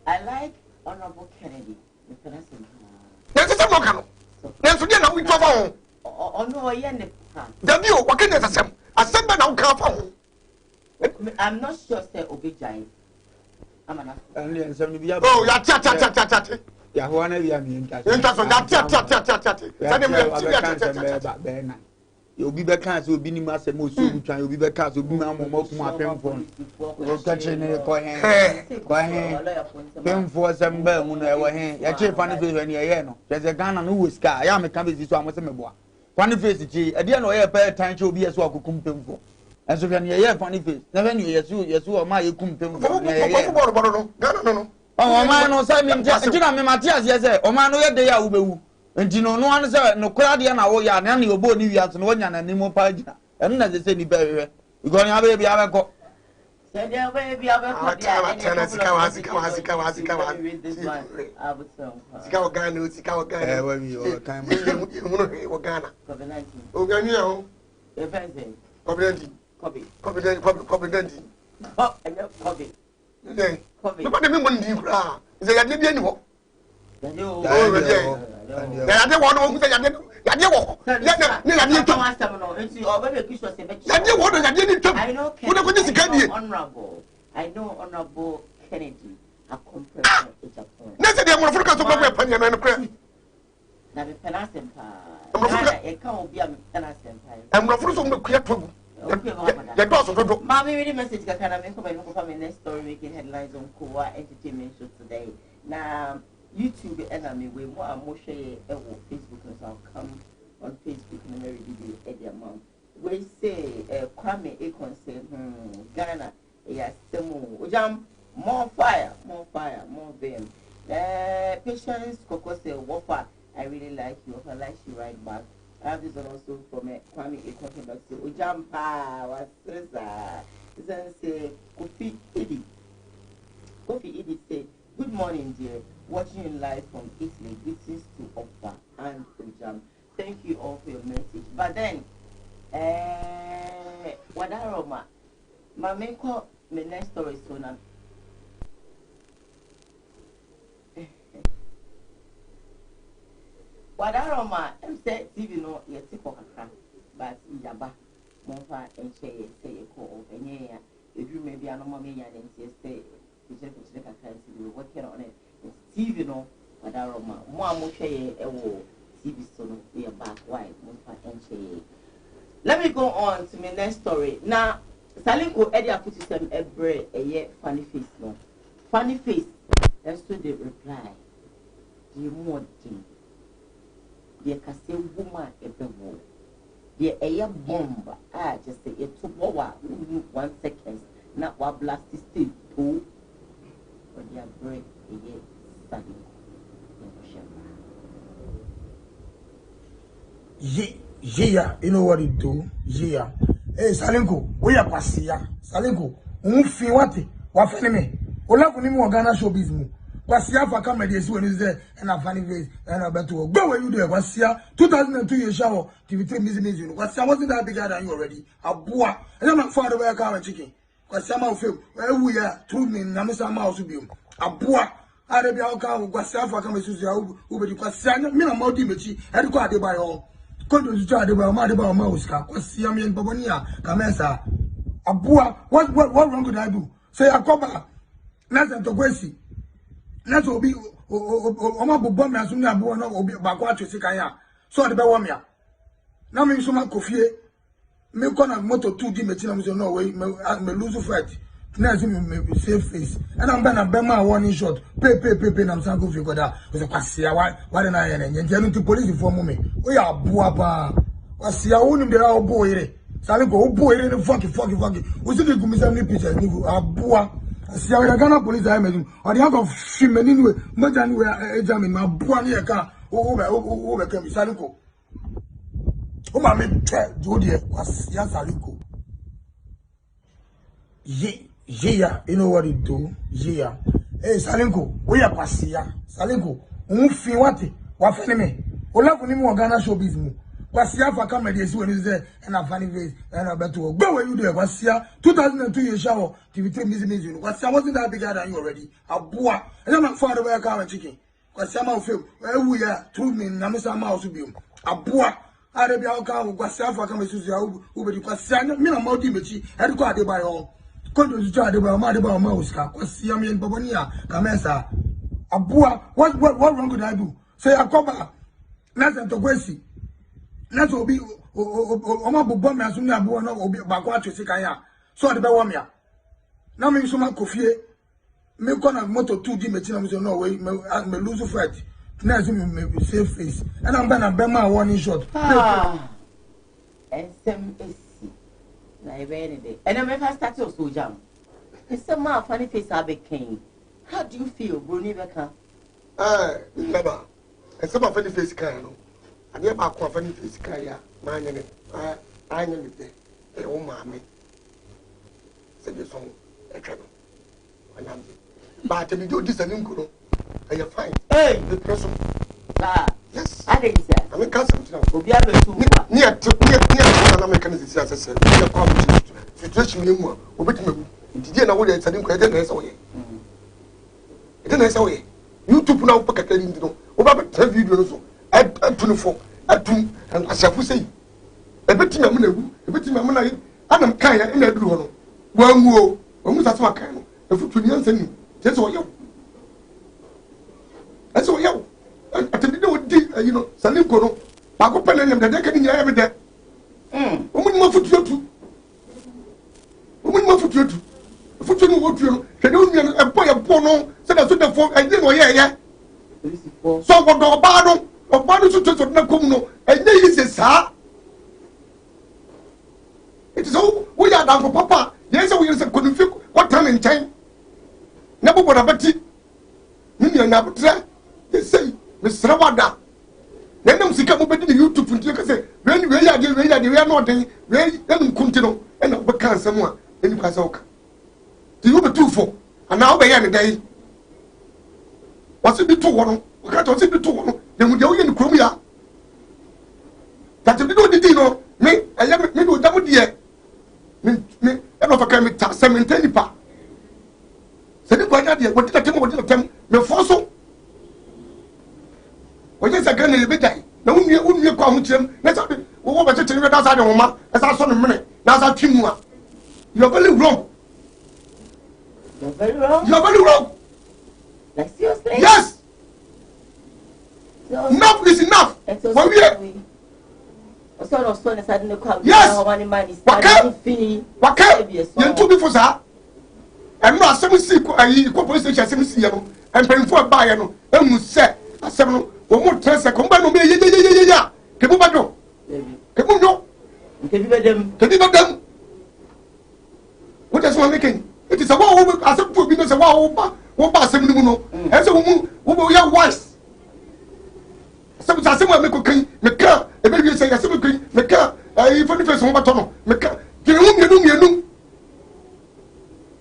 I like Honorable Kennedy the person na se mo kan no na so dia na we to fa ho no ye ne kan dabi o wakene asem na wo kan fa ho I'm not sure say obejai amana and ensem ni bia oh ya cha ya ho na bia mi nta so ja tia sade me tia obi be kan so obi ni ma se mo so butwan obi be kan so obi ma mo kum apemfo o ka che ne ko he pemfo semba mu na ewo he ya che fan face ni ye no je se Ghana no wo ska ya me kan be so amo se me boa fan face chi e dia no ye pe tan che obi ye so akokum pemfo enso hwe ni ye fan face na hwe ni ye so o ma ye kum pemfo ni ye no Ghana no o ma no say me nti na me Matias ye say o ma no ye de ya wo bewu enti no no an say no kura de na wo ya na ne obo ni wiase no wonya na nimo pa gina eno na se ni behwe because nya be bia be ko se de be bia be ko dia sika wa Ghana wa mi o kan wo Ghana o gani ho e fense Covenant. Oh, I know Kobe. Okay. Look at me when you cry. Is a Yadi anymore? I didn't want to say Yadi walk. I know Honorable Kennedy. A compressor is a point. Next day, I'm going to focus on my opinion and credit. Now, the Penas Empire. It can't be a Penas Empire. I'm not for some clear trouble. Mommy, read a message that can make a next story making headlines on Koowaa Entertainment Show today. Now, YouTube enemy we more share Facebook and I'll come on Facebook and every video at the amount. We say Kwame Akon say Ghana yes jam more fire, more vim. Patience Coco say Wafa, I really like you, I like you right back. I have this one also from Kwame Akon back say Ojampa was then say Kofi Idi say good morning dear. Watching you live from Italy, greetings to Opa and Ojam. Thank you all for your message. But then, Wadaroma, my main call, my next story is so now. Wadaroma, I'm saying TV no, you're sick of a but Yaba, Monfa and Shay, say a call, and yeah, if you may be a normal man and say, we're working on it. TV no, Wadaroma, more share TV so no, we are back white, let me go on to my next story. Now, Salinko Eddie put system a year funny face no. Funny face, that's to the reply. The more thing. The Cassay woman a bemo. The air bomb, just say it took 1 second, not what blast is still too. But they are break a year. Yeah, you know what it do? Yeah. Hey, Salinko, we are Kwasia. Salinko, fi what me? Ola kuni mu Ghana showbiz mu. Kwasia for come dey when is there and a funny face and a better go where you there. Kwasia 2002 year shower TV3 business you. Kwasia wasn't that bigger than you already. Abua, and I'm not far away car and chicken. Kwasia ma film. Where we are, true me, Namisa Mouse be. Abua. Arabia ka Kwasia for come to who be Kwasia me na modi mechi e ko ade by all. Kondo ju ade by ma uska. Kwasia me Bobonia Kamesa. Abua, what wrong could I do? Say Akoba. Nasa to kwesi. Nasa obi oma bobom na sunu abuo na obi bakwa twesika ya. So de be wo me a. Na me so ma kofie. Me ko na moto 2D mechi na me so no way me lose fight. Na see me save face. And I'm gonna be my warning shot. Pay na am san go fi goda. We say Kwasia why na ye na nje no to police inform me. O ya abua pa. Kwasia wonu de ra obo ire. Sale go obo ire no fuck. We see the gumisa ni picture ni abua. Kwasia we Ghana police I me. O dey go film ni we. Moja ni we examine ma abua ni e ka. O be kem sale go. O ma me try do there Kwasia sale go. Yeah, you know what it do? Yeah. Hey, Salinko, we are Kwasia. Salinko, fi what me? Ola kuni mu Ghana showbiz mu. Kwasia for come dey when is there and a funny face and a better go where you there. Kwasia 2002 year shower TV3 business you. Kwasia wasn't that bigger than you already. Abua, and I'm not far away car and chicken. Kwasia ma film. Where we are, true me, Namisa Mouse be. Abua. Arabia ka Kwasia for come to who be Kwasia me na modi mechi e ko ade by all. Kondo ju ade ba ma uska Kwasia me Bobonia Kamesa. Abua, what wrong could I do? Say I cover. Let's to Gwesi. Let's be Oma Bubom as soon as Abua no will be back what you see. So the Bawamia. Now maybe some coffee. Me kona moto 2D metina me no way me lose fight. Na so me save face. And I'm gonna bema one shot. SMAC. Na even day. And I'm first start to so jam. It's a man funny face I became. How do you feel, Bruni Becca? Never. It's a funny face kind. I never quite funny face kaya. My name. I know it. Oh mammy. Say the song. A trouble. But if you do this, and you are fine. Hey, the person. Yes, I think so. I'm a cousin. Near to mechanism, as I said, situation you did know what it's a new credit. It didn't say you took now pocket into no over 10 videos at 24 at 2 and as I say a bit of money, I'm kind in a blue one more, almost as my kind of foot to the answer. That's all you. That's all you. And I did, you know, Salim Kono, Paco Pen and the deck in every day. Woman, more foot you. Woman, more foot you. Foot you, what you can a boy of Pono, said I took the phone, I didn't know, yeah. So what the Bado, or Bado to just not come, and there is a sir. It is all we are down for Papa. Yes, we couldn't feel what time in time. Never would have it. Many never try. They say, Miss Rawada. Then I'm sick of YouTube and say, when we are not doing, then continue and not can someone in Kazoka. Do you be 2-4? And now they are the day. What's it be 2-1? What was it be 2-1? Then we go in Crimea. That if you don't know, me, I am me with double dear. Me, I don't care me tax some in Tenipa. Said it quite idea. What did I tell them? Me forso. What is again in the bed? No, we wouldn't come to him. Let's have it. What was it in the outside of Oma? As I saw the minute. That's our team. You're very wrong. You're very wrong. You're very wrong. Like seriously? Yes. So, enough is enough. So when we are. Yes. Waka. You two before sir. And no, some see police station, some see you, and paying for a buyer. No, and you say, a 7 or more 10 seconds. Come on, Kebubado. Kebuno. Kebibadam. What is one making? It is a war as a poor business, a war, what pass him, and so who will your wives. Someone make a king, make a baby say a simple king, make a even if it's one button, make a you.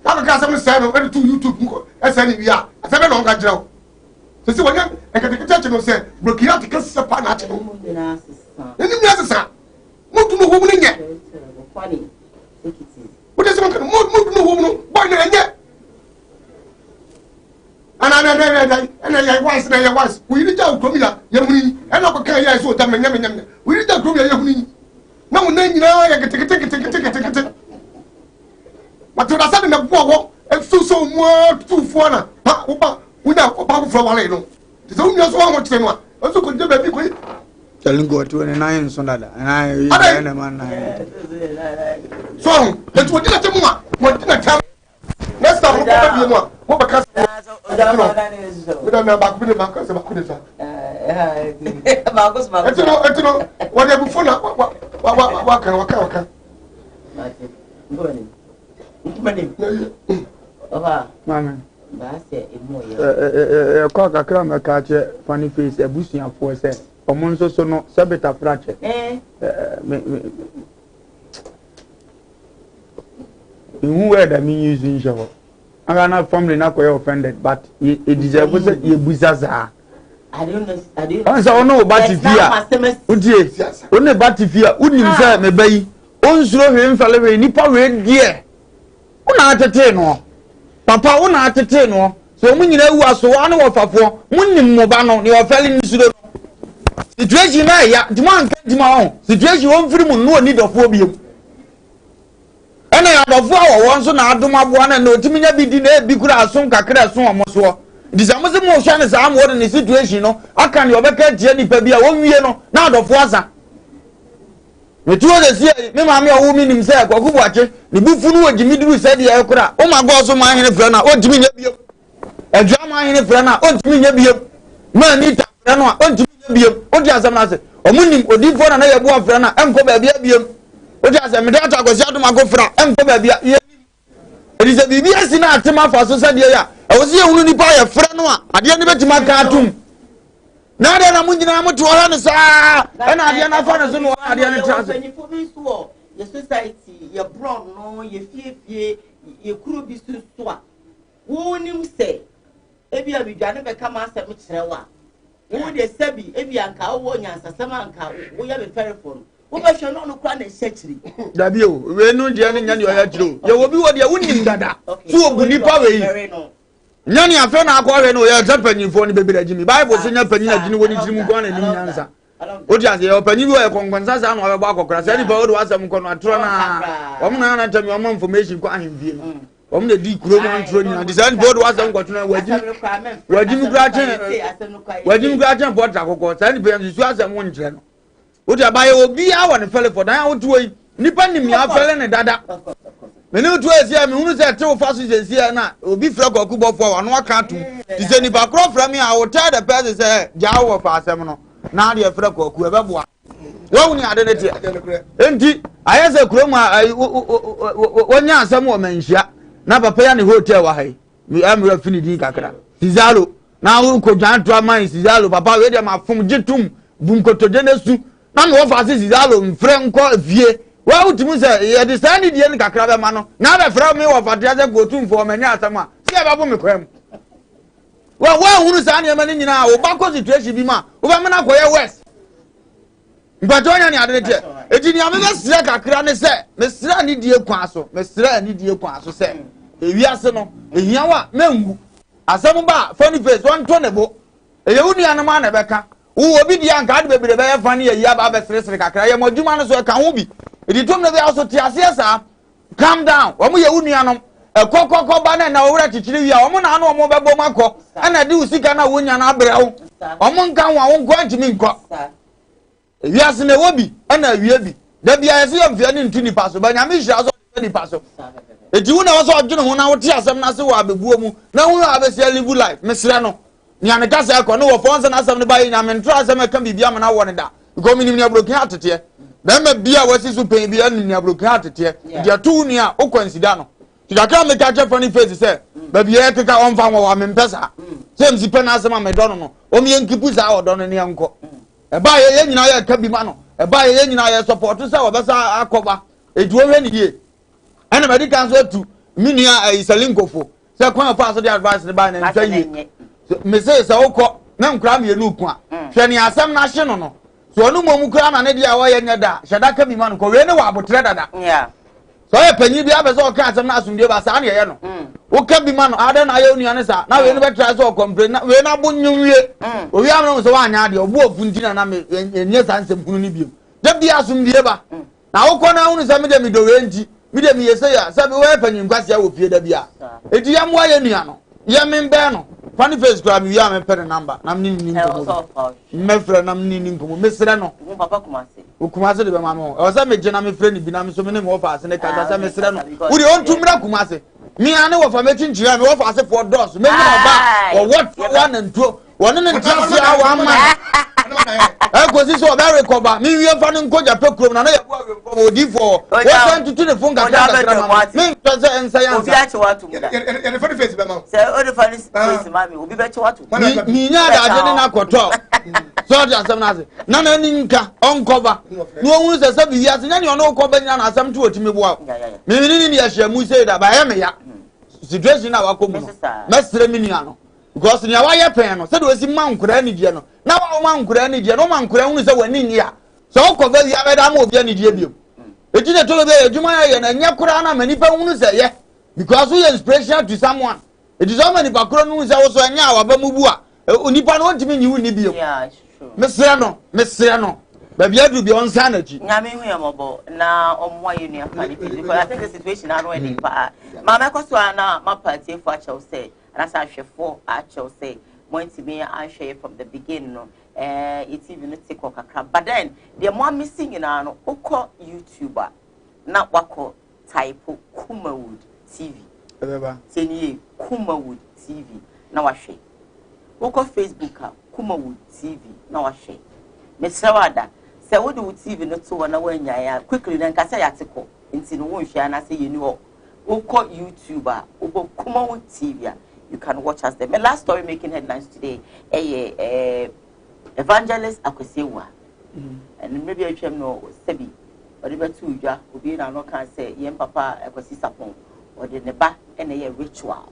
I got some channel ready to YouTube as any we are. I said, I don't so see when I can take attention say, broken out because it's a panacino. Then you guys are not to know woman in yet. Funny. What is one kind of move no woman, boy, and yet. And I was, we did out from here, Yamuni, and I can't I saw them and Yamin. We did out from here, Yamuni. No, then you know, I can take it. But to the sudden of war, and so more 2-4, without a power from Aleno. It's only as one much one. Also, could you be quick? Telling go 29 so that, and I man. So, that's what did I tell what did I tell? Next time, what because we don't know about the bankers about it. Whatever for now, what Mamma. Qual a crama catcher, funny face, a bushing for say, or monso sono, sabita fracture. Who were the mean using show? I am not formally not quite offended, but it deserves a buzaza. I don't know. So no, but if you are, only but if you are, wouldn't you say, maybe, on slow him, fellow, nipper red dear. Una ateteno papa una ateteno so munyi na wu aso anu ofafo munni mmobano ne ofeli nsudo situation na ya demand demand situation won firi mu no ni dofo biem ena ya dofo awo won so na adom aboa na otimi nya bidi na ebi kura aso kakra aso omoso disamosi mo hwa ne saa mo ne situation no aka ne obeka tie nipa bia wo wie no na adofo asa metuo de sie me ma me owo mi nim se kwakubu ache ne bufu no wagimi duru se de ekura o ma go so ma hene fra na o ntimi nya biem adwa ma hene fra na o ntimi nya biem ma ni ta fra no o ntimi nya biem o di asem na se o munim odifo na ye bo fra na enko ba bia biem o di asem me data gosi adom agofra enko ba bia ye Elise bibi asi na atema fa so sade ya e wo se ehunu nipa ya fra no a ade ne betima ka atum na ade na munjina moto ho ne saa e na ade na fa ne so no ade ne trans ye society ye brown no ye fiefie ye kuro bi so a wo nim se ebi abidwane be kama asem kirewa wo de sabi ebi anka wo nyansa sama anka wo ya be ferifon wo ba hwe no no kwa na hyechiri dabi o we no de ne nya ne oya kiro ye wo bi wo de wonim dada so obu nipa we nya ne afa na akwa we no ye tapanyifo ne bebira jimi bible se nya panyin agini woni tirim kwa na nim nyansa o ti ase ye panyin bi o ye konkwansa sa na o be ba akokora se ni ba o do asem ko no atro na o mo na tami o mo information ko ahemfie no o mo di kuro mo antro nyina di se ni ba o do asem ko tuna wajimi kra chen po tra kokko se ni be nsu asem won kire no o ti abaye obi a won fele for dan o tuoi nipa nim ya fele ne dada me ne tuoi sia me hunu se tewo fa so sia na obi fra kwaku bofo wa no aka atum di se ni ba kro fra me a o tell the person say jawo fa asem no na de fra kwaku e beboa wo ni ade ne tie enti ayese kuro mu wonya asem o manhia na papa ya ne hotel wa hai mi amra fini di kakra sizalo na wo ko janto aman sizalo papa we de ma fom gitum bum kotoje nesu na no fa sizalo mfre nko vie wa utimu se ye de sani die ne kakra be ma no na be fra me wo fa de ase gotum fo manya asem a se e babo me kwam wa hunu sani e ma ni nyina wo ba ko situation bi ma wo be me na koye west Mbatonya ni ade tie. Eti ni amebe sira kakra ne se, me sira ni die kwa so, me sira ni die kwa so se. Ewiase no, ehia wa mengu. Asem ba funny face won to ne bo. Eye wuni anama na beka. Wo obi di anka ade bebere be ye fani ye ya ba be sire kakra ye modwuma no so ka ho bi. Edi tom ne be aso ti ase sa. Calm down. Wo mo ye wuni anom. Kokoko ba na owura chichiri wi a wo mo na anu mo be bo makọ. Ana di usika na wonya na abrewo. Omo nka wo a wo nko antimi nko. Wiase ne wobi ana wie bi da bia yesi yamfia ni ntuni paso ba nyame hira so ni paso eti wo na wo so odwene ho na wo ti asem na se wo abebuo mu na hu abesi live life mesre no nyame ka se akọ no wo fonse na asem ne ba yi nyame ntro asem ka bibia ma na wo ne da ko minim ni abrokin atete da ma bia wasi so pen bia ni abrokin atete dia tu ni a o consider no ti ka ka me ka che funny face se ba bia ke ka on fa wo wa me mpesa se msi pen asem ma me do no o mi enkipu sa o do no ne anko eba ye nyina ye ka bi ma no eba ye nyina ye support se obesa akoba eduo hwe ni die ana medical so tu minia isalinkofo se kwan fa so the advice ne ba na ntwaye me say se ukọ na nkura me enu ku a hwe ni asem na hye no no so onu momu kura na ne dia wo ye nyeda hyeda ka bi ma no ko we ne wa abotre dada so ye panyi bi abese o ka asem na asumdie ba sa na ye no wo ka bi ma no ada na ye onu ane sa na we ne be try so complain na we na bonyunwie owi amno so wa anya de obu ofuntina na me enye sansem kunu ni biem da bi asumdie ba na wo ko na hunu se me de mi do we nti mi de mi yese ya se we panyi nkwase ya wo fie da bia eti ya mo ye nua no ye membe no funny face kra mi ya me pere number na me ni nkomo me frɛ na me ni nkomo me sere no papa kumase o kumase de be ma no o se me je na me frɛ ni bi na me so me ne me ofa ase ne ka se me sere no wo de on tumra kumase mi ane wo fa me chinchira me wo fa ase for doors me ni oba o what one and two one ne ntasi a wa ma ko si so be recover mi wie fa ne nkoja pe krom na na ye bo recover odi for wo san tutu ne phone ka ka me ntose ensa ya obi achi watu ye funny face be ma se o de funny face ma mi obi be chi watu mi nya da ade na koto so ja asem na ase na na ni nka on cover no ohun se bi ya se nya ne ono cover nya na asem to otimi bo a mi ni ya hia mu say da ba ya me ya situation na wa ko mu no mesre mi nua no because nya wa ye pen no se do si mankura ni die no na wa mankura ni die no mankura hunu se wani ni a so ko ba ya be da ma obi ani die biom eti ne to be adwuma ya na nya kura na mani pa hunu se ye because we inspiration to someone it is so many bakro no se wo so anya wa ba mu bu a onipa no ntimi nyi wuni biom yeah sure mesre no ba bia du bi on sa na chi nyame hu ya mobo na omwa ye nua pa ni because I think the situation na no e pa ma me ko so na ma party for a show say as I share for I shall say going to me I share from the beginning no it's even a tick or crab but then the more missing in an oko YouTuber not wako type Kumawood TV Tenye Kumawood TV now I share oko Facebook Kumawood TV now I share Miss Rawada say what do TV not so na when ya quickly then can say article into no one share and I say you know oko YouTuber oko Kumawood TV you can watch us there. My last story making headlines today evangelist Akwesewa and maybe I can know Sebi or the two ja will be no can say yem papa Akwesisapon or the neba and a rituals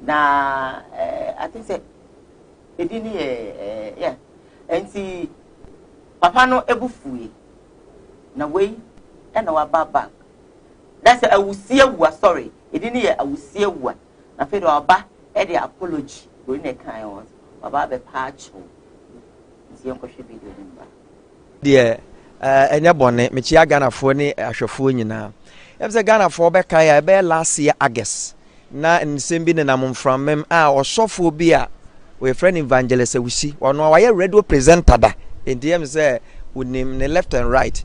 na I think say it didn't yeah and see papa no ebufuye na way and our back that's I will see you sorry it didn't I will see you na fe do aba e dey apology go ne kan on baba be patch nti yon ko hwe video nimba de enya bone me chia Ghana fo ni ahwefo nyina em se Ghana fo be kai ya be last year August na nsem bi ne nam mframem a osofo bi a we friend evangelist awusi ono wa ye radio presenter da enti em se unim ne left and right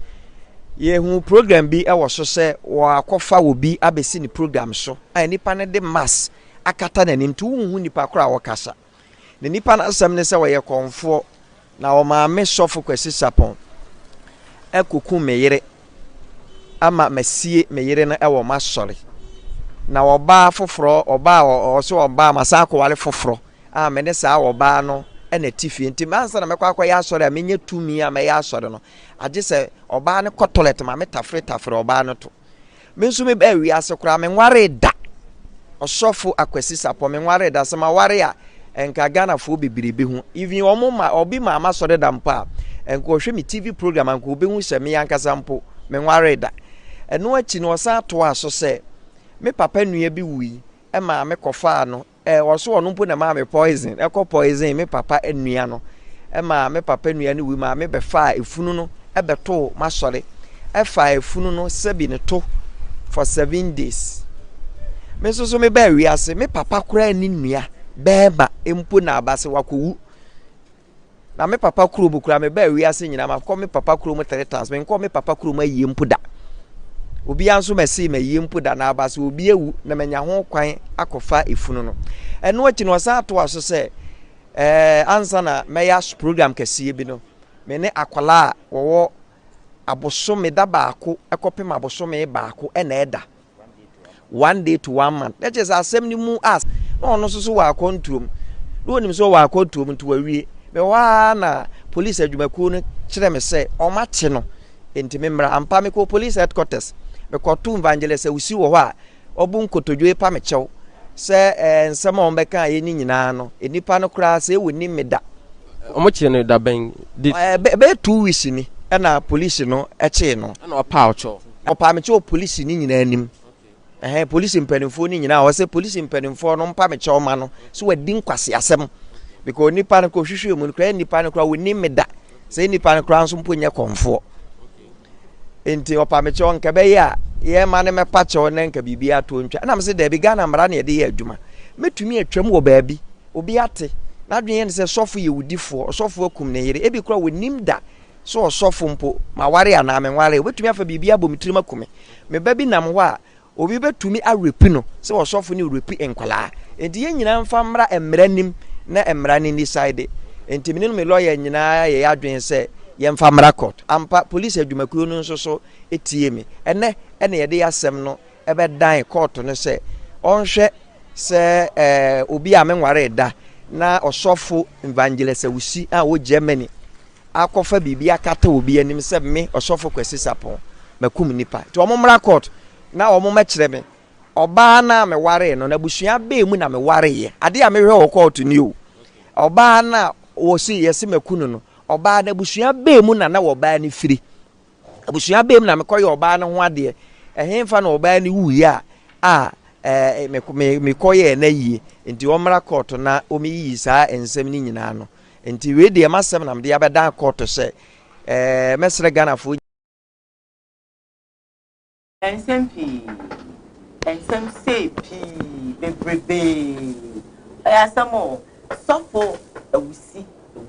ye hu program bi e wo so se wa akofa wo bi abesi ni program so a nipa ne de mass akata na nim tu hu nipa kora wo kasa ne nipa na asem ne se wo ye konfo na wo ma me sofo Kwesisapon ekoku meyere ama masie meyere na e wo masori na wo ba foforo oba o so oba masako wale foforo a me ne sa wo ba no e na tifie nti mansa na mekwa ya asori a menye tumi a me ya asori no age se oba ne kotolet ma metafre oba no to me nso me ba wi ase kora me nware da osofo Akwesisapon me nware da se ma ware a enka Ghana fo bibiribi hu even omuma obi ma amasori da mpa enko hwe mi TV program anko obi hu se me yankasa mpo me nware da eno achi no osa to aso se me papa nua bi wi e ma me kofa no oso ono mpo na ma me poison poison me papa enua no e ma me papa nua ni wi ma me be fa efunu no e beto masori e fa efunu no sebi ne to for 7 days me so me ba wi ase me papa kura ni nua beba empo na abase wakowu na me papa kuro bu kura me ba wi ase nyina ma ko me papa kuro mo 3 times me ko me papa kuro ma yie mpo da obi anso mesi me yie mpo da na abase obi ewu na menya ho kwan akofa efunu no eno achi no sa to aso se ansa na me ya program kese bi no me ne akwala wo aboso me da baako ekopem aboso me baako e na eda 1 day to 1 month that is asem ni mu as no so wa kontuom do nim so wa kontuom to awie me wa na police adwumaku no kire me se o ma che no enti me mra ampa me ko police headquarters me ko tu evangelist awusi wo ho a obu nkotodwe pa me chew se nsema o mbeka ye ni nyina no enipa no kura se woni meda o mo che no da ben be 2 weeks ni na police no eche no na o pa o pa me che police ni nyina anim police mpanimfo ni nyina wo se police mpanimfo no mpa me che ma no so wadi nkwase asem because nipa no ko hwehwe mu kra nipa no kra woni meda se nipa no kra nso mpo nya konfo enti opa me che nka be ya ye ma ne me pa che ne nka bibia to ntwa na me se da bi Ghana mra na ye de ye adwuma metumi atwam wo ba bi obi ate na dwen ye se sofo ye wudifo sofo akum ne yere ebi kra wonim da so sofo mpo ma ware ana me ware obetumi afa bibia bom tirima kume me ba bi nam ho a obi betumi arepi no se osofo ni repi enkwala enti ye nyina mfa mra emranim na emra ni side enti mininu me lawyer nyina ye adwen se ye mfa mra court ampa police adwumakuo no nso so etie me ene ye de asem no ebe dan court no se onhwe se obi amenware da na osofo evangelist awusi a wo Germany akofa bibia kata obi anim se me osofo Kwesisapon makum nipa to omomra court na omoma kire me oba na me ware no na busua be mu na me ware ye ade a me hwe court ni o oba na wo si yesi makunu no oba na busua be mu na oba ni firi busua be mu na me koye oba na ho ade ehemfa na oba ni wuyi a me koye na yi enti omra court na omi yi saa ensem ni nyina no enti we de masem na me de abeda court se mesre Ghana fo SMP say P bebrebe Ayasamo sofo awusi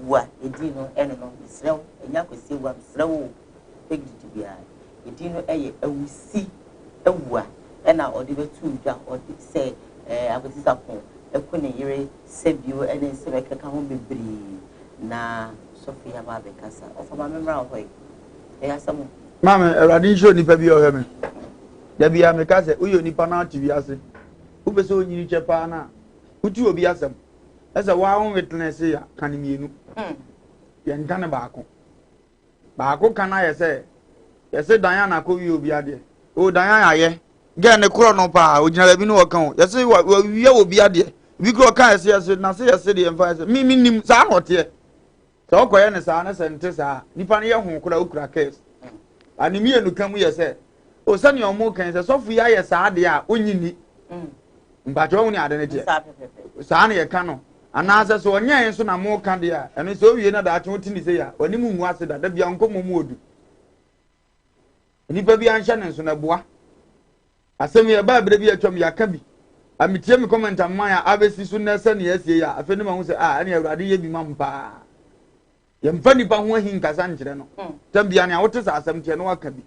ewa edi no eno no misrew enya kwesi ewa misrew egidi bia edi no eye awusi ewa ena odi betu dwa odi se abotisa ko ekune yire sebio ene sebeka ka ho bebre na Sophia Babe Kasa of my memory of way. Ayasamo Mama, Radin show ni pabi o heme. Ya bia me ka se uyo nipa na TV ase. Wo be so nyini chepa na. Uti obi asem. Ese wa won witness ya kan mienu. Ye nkan baako. Baako kana ye se Diana ko wi obi ade. O Diana ye. Ge ne kro no pa, o gina bi no wo kan. Ye se wa wi obi ade. Bi kro kan ye na se ye se de emfa se. Mi nim sa hote. So koye ne sa na se nte sa. Nipa ne ye ho kura okura case. Ani mi enu kan mu ye se. O se ne omo kan se so fu ya ye sa ade a onyini. Mbajo woni ade ne je. Sa na ye kan no. Ana se so onyan so na mo kan de a. Eno se o wie na da atwe tini se ya. Oni mu mu ase da bia nkomo mu odu. Nipa bi anhya ne so na boa. Asem ye ba bere bi atwam ya ka bi. Amitie mi comment amman ya abesi so na se ne asie ya. Afa ni ma hu se ene awurade ye bi mam pa. Ye mfa nipa ho ahin kasa nkyere no. Tambia ne a wote sa asem tie no waka bi.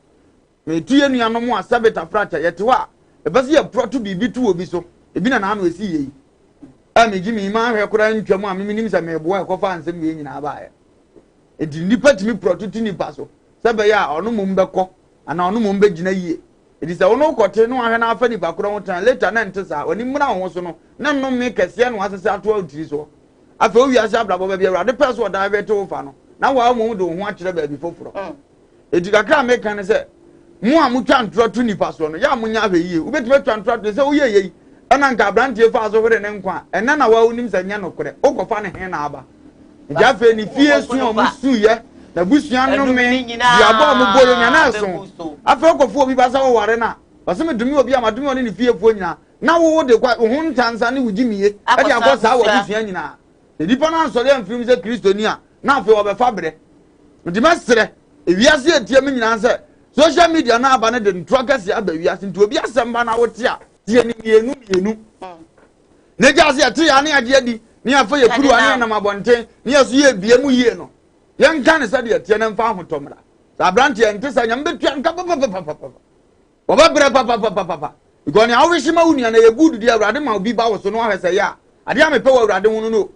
Me tuye nuano mu asabeta frata ye te wa. E bese ye proto bibi tu obi so. Ebi na na esi ye. Ami gimi ma hwe kura ntwam a mimi nim se me boa ekofa ansem ye nyina ba ya. Edi nipa timi proto ti nipa so. Sebe ya ono mum beko ana ono mum begina yie. Edi se ono kote no ahwe na afa nipa kura wotan later na nte sa oni mra ho so no na no me kese no asese ato utiri so. Afa o wiase ablabo ba bia urade person da be to fa no. Na wa mo do ho akire ba bi foforo. Edi kakra me kan se mu a mutwa ntro to nipa so no ya munya hwe yie. Ubetime twa ntro to se wo ye ye. Ana nka brantie fa so hore ne nkwa ena na wa unim sanya no kore okofa ne he na aba ja fe ni fie su o musu ye na busua no me ya ba mo bolo nya na so afa okofu obi ba sa wo ware na wase me dumi obi amadumi oni ne fie fuo nyina na wo de kwa ho ntansa ne wugimiye e de akosa wo busua nyina e dipa na so le amfim se kristoni a na afa wo be fa bre ndi masere e wiase etie me nyina se social media na aba ne de ntro kase aba wiase nti obi asem na wote a tie ni mienu ne jase ya ti ya ne age adi ne afa ye kuru ane na mabonten ne yeso ye bie mu yie no ye nka ne sade tie ne mfa hotomra sa brante ente sa nyam betua nka papa wo ba bre papa because ne awishi ma wunu na ye good dia awrade ma obi ba wo so no ahese ya ade a mepe wo awrade hunu no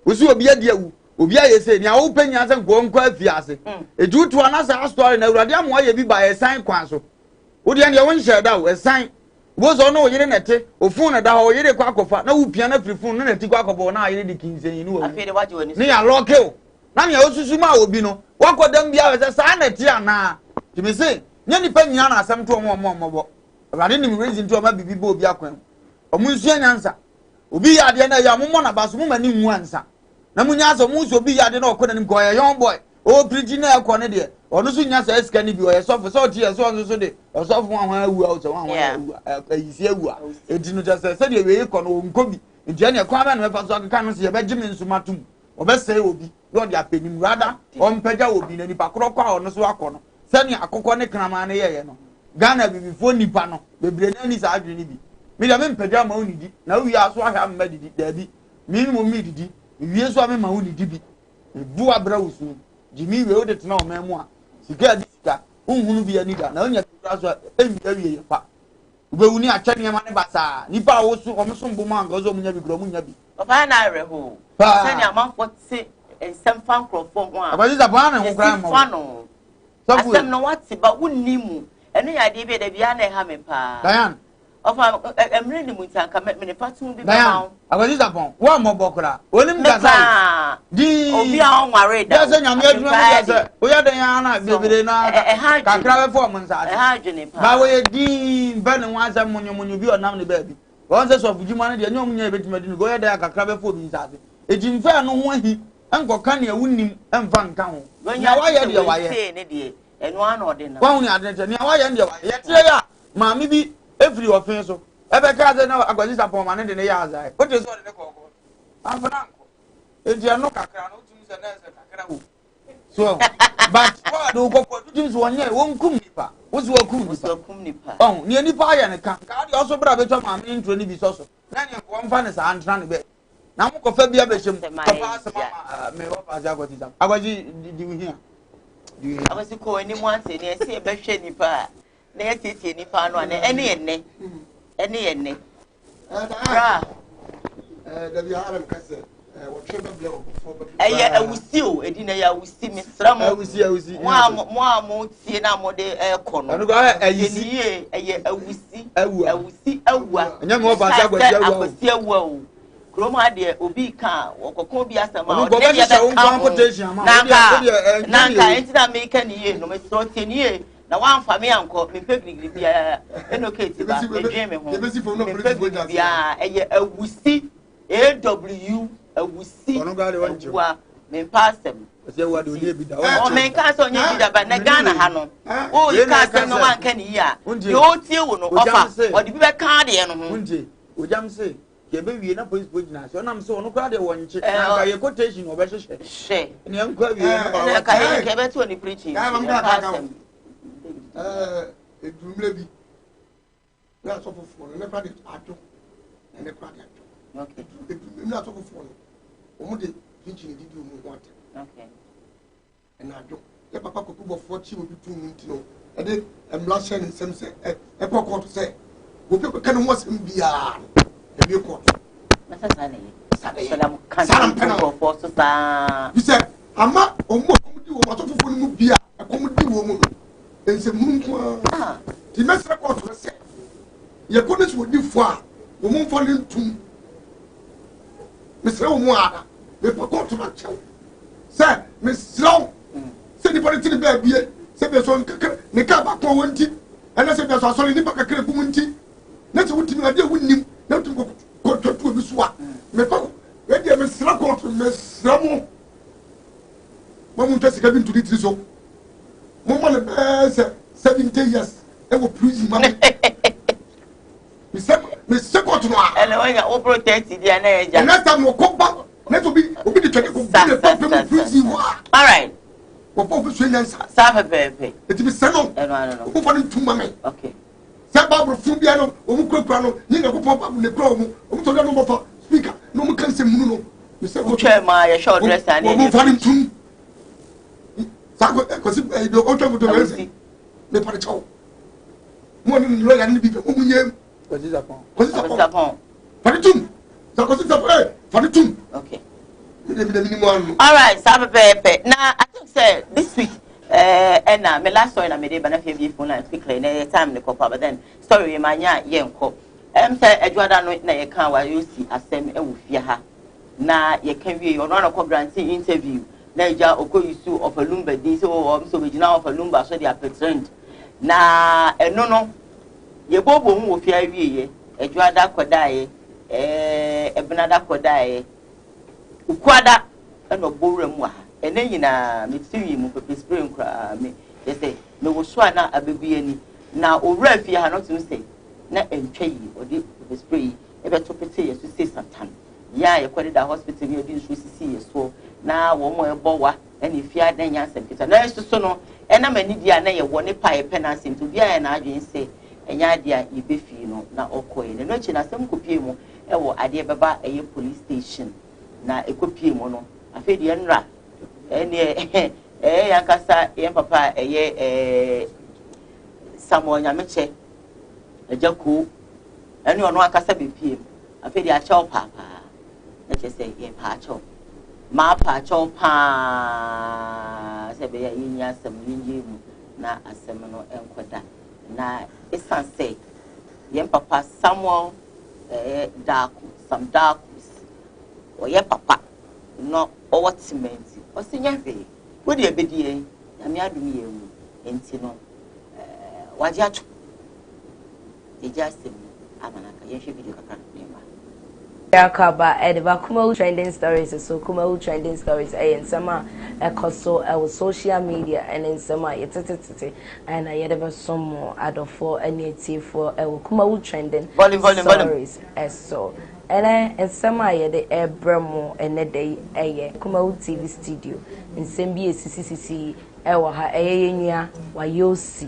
wosi obi adi awu obi aye se ne awu panya se nko afiase ejutu anasa story na awrade amwa ye bi ba ye san kwan so wo de ne won share da wo san Bozo no yire nete ofun na da ho yire kwa kofa na wupia na frifun na neti kwa kobo na yire dikinzen yin wo afede waje woni ni ya loke o na me osusu ma obi no wakodam bia we se sa neti ana timi se nya nipa nyina na asem to omo awade ni reason to ma bibi bo obi akwan omunsu anyansa obi ya de na ya mommo na baso mo mani mu ansa na munya aso mu so obi ya de na okoda nim ko ya young boy o preaching na ekọ ne de onu so nya sa eska ni bi o ye sofo so tie so de o sofo wan awu o so wan ayisi awu a edi no just say de we ekọ no nkobi ntia ne kwa ba na mefa so akeka no se ye beji me nsuma tum o be say obi no de apenim rada o mpagya obi na nipa kro kwa onu so akọ no se ne akokọ ne krama ne ye no Ghana bibifo nipa no bebre na ni sa adwe ni bi me de me mpagya ma onidi na wi aso ahwa mma didi da bi mi mo mi didi wi so ame ma onidi bi bu abra wusu Jimmy we ode tena o memu a sika di sika unhunu bi ani da na onya kura so enwie ye pa ubewuni akyane ma ne basa nipa wo so o mso mbo ma ngozo munya bi gro munya bi papa na reho sani amanfo se ensem fan crofo ho a abadi da pa na ho kra mo fano asem no wati ba wonnimu eno ya de bi da bia na ha me pa Diane ofa emre ni mutanka me ne fatu bi ba ma abadi da pon wo mo bokra onim gaza di obi a onware da ya se nyame aduma ya se o ya den ya na bebere na kakra be fo mo nsa ha dwene pa ba we di ba ne wanza munyo bi onam ne ba bi won se so fujuma ne de nyom nya betima di go ya da kakra be fo bi nsa se ejimfa no ho ahi enkoka ne awunnim emfa nka ho nya wa ya de wa ye ne de eno ana ode na wa hu ne adete ne wa ya de wa ye tie ya ma mi bi every ofin so ebe ka ze na agwaji sapon ma ne de ne ya azai o te so de ne kokko afana nko eji ano kakra no tumi se na se kakra wo so but what do kokko tumi so onye wo nkum nipa wo so kum nipa oh ne nipa ya ne kan ka de oso bra betwa ma me intro ni bi so so na ne ko mfa ne sa antra ne be na mo kofa bia be shem kofa asema me wo pass agodi jam agodi di we here abasi ko ni mo ante ne ese e behwe nipa na yetete nipa no ane ene bra da bi haram kase wo twebe bia wo fo ba eye awusi o edina ya awusi misra mo awusi mo tie na mo de ko no anu ga ayisi eye awusi awua anya mo pass agodi awua o Roma ade obi kan okoko bi asema o de ya be nanka enti na make ni ye no me so tie ni ye na wan fa me anko me pegri bia enoketi ba edwe me ho bia eye awusi aw awusi wa me pasem se wa de oni bi da o me ka so onye bi da ba na Ghana ha no o yi ka se no wan kan yi a yo tie wo no ofa o de bi be kan de no ho unje ojam se ke be wie na police na so nam so no kra de wonche na ka ye quotation obe hye ne nkwa wie na ka ye ke be to ni preaching ka mam ka edumle bi na so fofo ne kra de ato ne kra de ato okay edumle na so fofo o mu de preaching didi o mu wante okay na ato e papa ko bo fo chi obi tu mu ntino e de emla hye ne sem se e kokko to se obi ko kan mo sem bia e bi ko na sane salam kan ko fo so sa you said ama o mo ko di wo ma so fofo ni mu bia e ko mu di wo mu ense mu nko ti mesre ko to se ye ko ne so di fo a wo mu fo ni ntum mesre wo mu ada me pa ko to na chew se mesre se di pare ti ni ba bie se be so ne ka ba ko wonti ana se be so asori ni ba kakere ku munti na se wuti na de wunnim na tu ko to bi so a me pa we de mesre ko to mesre mo mo mu tesi ka bi ntudi tri so mo mo le 70 years e wo prison ma me se ko to no a ele wanya o protect dia na eja na ta mo ko ba na to bi obi de twede ko bi le pa pe mo prison wa all right wo po fi so nyansa sa pepe e ti bi se no no ko fa ni tuma me okay se ba bro fu bia no o mu kura no ni na ko po ba le kura o mu to ga no mo fa speaker no mu kan se mu no me se ko twa ma ya short dress and o mu fa ni tum sa ko si do o twa ko to me me pa chaw mo ni lo ya ni bi o mu nyem ko si sapon pa ni tum sa ko si sapon pa ni tum okay all right sa pepe na I think say this week and my last story na me dey bana fe phone line quickly na time ne kopa but then story we manya ye nko say adwada no na ye kan wa you see asem e wo fie ha na ye kan wie ono na ko granting interview na ja okoyisu of a lumba din so be gina of a lumba so dia petrend na eno no ye bobo hu wo fie wie ye adwada kodae ebnada kodae ukwada eno borem wa ene nyina me tiwi mu pepe spray nkra me ye say me wo so na abegui ani na owura fie ha no tum say na entwa yi odi pepe spray e be to pete ye so say satan ya ye kwade da hospital ye di nso sisi ye so na wo mo ebo wa ene fie adan nya asem kita na so no ena mani dia na ye wo ne pa ye penance to bia na adwen say enya dia ye be fie no na okoye ne no chi na asem kopie mu e wo ade beba eye police station na ekopie mu no afedi enra ene yankasa yen papa eye Samuel Nyameche ejako ene ono akasa be pie afedi a chaw papa na chese yen pa chaw ma pa chaw pa se be yin ya sam yin mu na asem no enkoda na esanse yen papa Samuel dark oye papa no owatement osinya hwe wo de abedie na me adum ye mu enti no waje ato ejasem amanaka ye hwe video kaka nema Yakaba Edva Kumawood trending stories so Kumawood trending stories and sama ekoso social media and in sama yetete and I yedeba some adofo anieti for Kumawood trending stories so and some I the Bremo and the day a Kumawood TV studio in Sembi CCC ewa ha eya wa yosi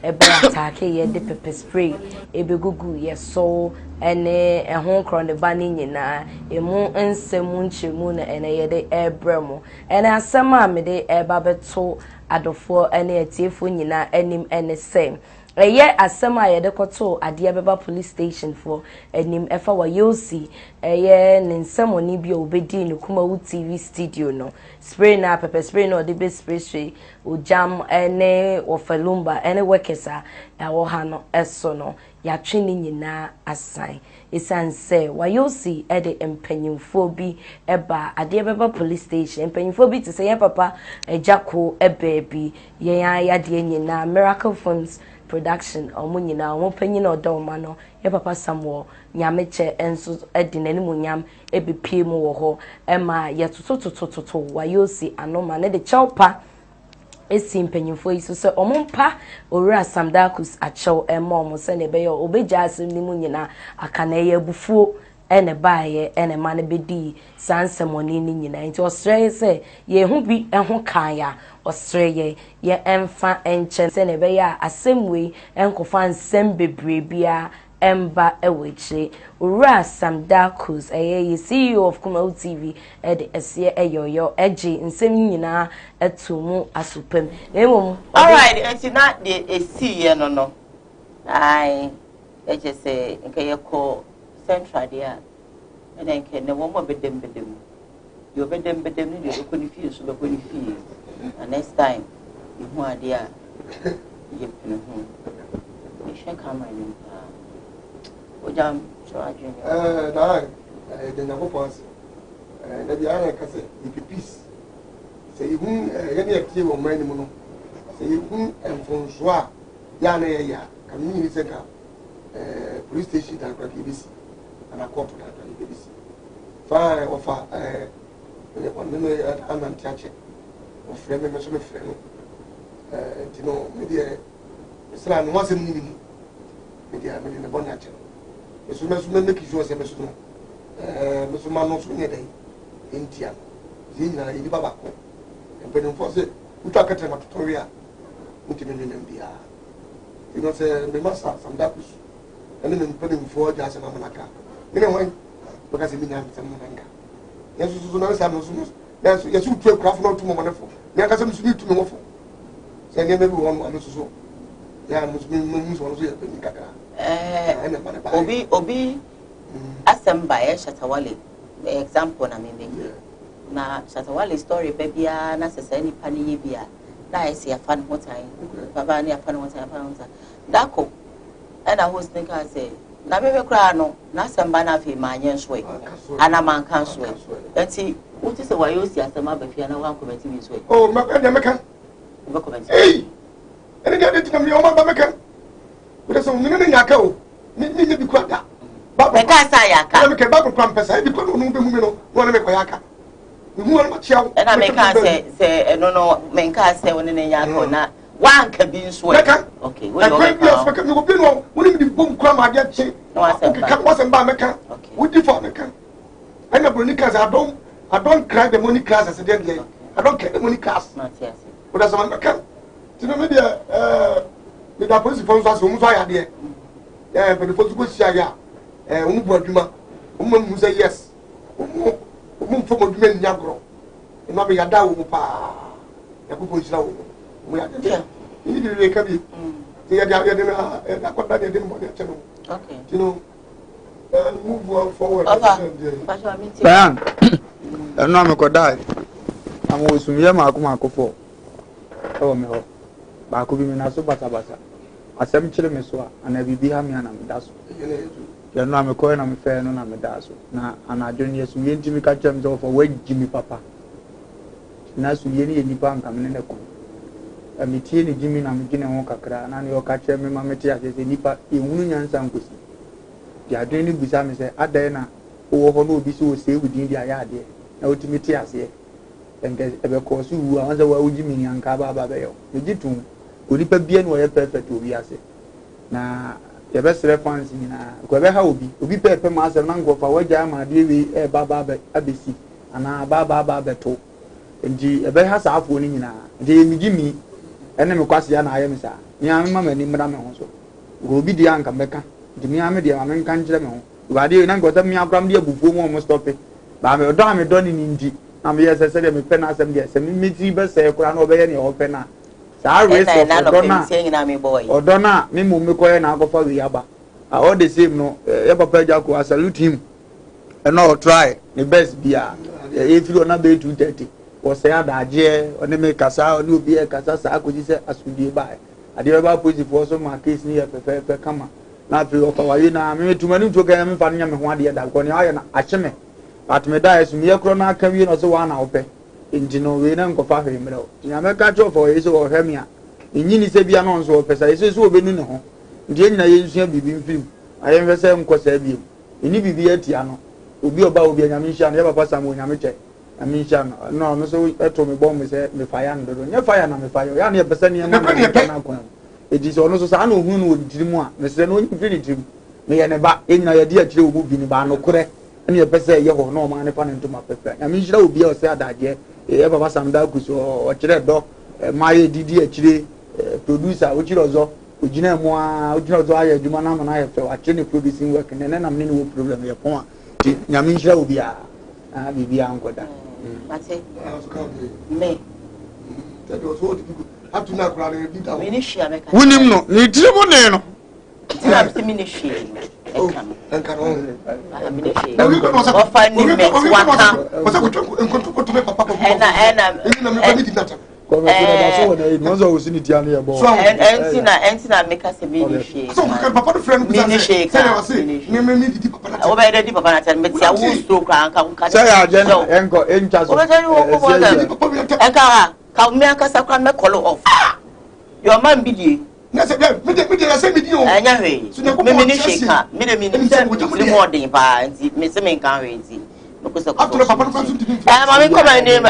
ebe attack ye de pepper spray ebe gugu ye so ene ehon kro ne ba ne nyina emu nsemu nchemu na ene ye de ebremo ene asema me de eba beto adofo ene etiefo nyina enim ene sem eye asema ye de koto ade beba police station for enim efa wa yosi eye ne nsemo ni bi obedi ne Kumawood TV studio no spray na pepper spray no de be spray o jam ene ofalumba ene workesa ewo ha no eso no ya twini nyina asan esanse wa yosi ede empanyimfo bi eba ade beba police station empanyimfo bi tse ye papa ejako ebebi ye ya de nyina miracle funds production omunyina omopanyina odoma no ye papa Samuel nyameche enso edinani munyam ebepie mu wo ho ema ye tototototo wa yosi anoma ne de chawpa esi mpanyimfo iso se omompa owura samdakus achew ema omo se ne be yo obeja asem ni munyina aka na ye bufuo ene baaye ene ma ne bedi sansemoni ni nyina nti osreye se ye hu bi eho kan ya osreye ye emfa enche se ne be ya asemwe enkofa nsem bebrebia emba eweche ura samdakus ye CEO of Kumawood TV ede esie eyoyo eji nsem nyina etumu asupem emom all right enti na de esi no ai eje se nke ye ko central there and then can the woman bedem you bedem ni you go confuse so go confuse and next time you want there you should come in ojam so ajun the na go pass na dia na ka say if peace say you ye na tie wo man ni mu no say you enfonso a ya na ye ya kan ni say ka police station that can be and a court that can be fine offer on the and touch of friend me so me friend you know media islam no wasem ni media me na bon ache so me make sure say me so me so man no so nye dai intia yina yi baba ko e pe no force uta kete ma tutorial muti me mbia you know say me masa some that and then put him for just a manaka. You know why? Because he means some manga. Yes, so now some yes, yes, you twelve craft not too wonderful. There some sweet to know for. Say maybe one so. Yeah, must be one Obi Asamba Shatawale example na me na Shatawale story baby na sesa ni pani bia na esi afan hotan baba ni afan hotan dako and I was thinking I say na me kra no na Asamba na fi manye so ana man kan so enti wuti se wayo si Asamba ba fi na wan comment mi so oh meka hey ene ga de tinam yo ma ba meka because so minne nyaka o ni bi kwa da me ka sa yaka me ka ba kwa mpesa bi kwa no be mu me no wona me kwa yaka mi mu ma chiaw na me ka se no me ka se wona ne nyaka na wan ka bi nso okay we go meka me go bi no wona mi bom kwa ma dia chi no Asamba meka we di for meka and the class I don't cry the money class as a day. I don't care the money class. Not yes. But as a man can. You know maybe with the police phones as whom I had there. Yeah, but the folks go see ya. Umubaduma. Who say yes. For men yagro. And not be a down pa. The people is now. We are there. You need to make a bit. They are there. Okay. You know. Move forward. Bayan, no am ko dai. Am wo sumye ma akofo. E me ho. Ba ko bi me na so basa. Asem kire me so a na bibi ha me na me da so. Ya no am ko na me fe no na me da so. Na anadwo ne so ye ntimi ka kyem so for wagimi papa. Na so ye ni nipa nka me ne ko. Me tie ni gimi na me gine ho kakra na ne o ka kyem me ma me tie ase nipa e hunu nyansa nkosi. The adrenaline bisa me say adena wo ho no obi so say within the ayade na otimiti ase enke ebe ko so wu anza wa uji mi nyanka ba be yo ejitum onipa bia no ye perfect obi ase na ye be sere fans ni na ko be ha obi pepe ma ase na ngofa waja ma de wi e ba be abesi ana ba be to nji ebe ha sa afo ni nyina de mi gimi ene me kwase ya na aye me sa me am ma mani mra me ho so go bi dia nka meka di me am dia ma me nka nkyere me ho wade na ngoza me akram dia bufuo mo stop ba me do ni ndi na me yes se de me pe na asem dia se me meti be se kura na obeye ne o pe na sa race of odona me mo me koye na akofa wi aba all the same no ya papa Jaco I salute him and all try the best bia if you na be 230 o se adaje oni me kasa oni obi e kasa sa akoji se asudie ba ade ba police for so ma case ni e pepe kama na fi ofa wa yi na me tumani to kan me fa nya me ho ade da ko ni aye na ache me but me da esu me kro na aka wi no so wa na ope engine we na nkofa hwe mre o nya me ka cho for yeso o hwe me a enyini se bia no so pesa yeso obenu ne ho ndie nyina yensu bibi mfim ayen fese nkosa biem eni bibi atia no obi oba obi anyame hia no ya papa sam onyame che ame hia no no so eto me bom me se me fire no do nya fire na me fire ya na ye pesa ne ma na kwa edi so no so sa na ohun no odirimu a me se no onyi firi dirim me ye ne ba enyina ye di akire obu bi ni ba no kore ene ye pesa ye ho no ma ne pa ne ntoma pepe ame hia obi o se adaje ya papa sam da kuso o kire do ma ye didi akire producer o kire ozo ojina mu a ojina ozo aye adwuma na ma na ye fe wa kire producing work ne na nam ne no problem ye pon a ti nyame hia obi a bibi ankoda Mate me that was what people have to now grab a bit of wunim no ni dirimo ne no I'm ministry and can only Entina make us a ministry. So papa friend ministry. Over the papa na tell me say who stroke and say agenda enko encha so enka ka me aka sakra me call off your man be na say me say me di o anya hwe me ministry ka me de ministry more than pa me say me kan hwe nti after papa friend mama come my name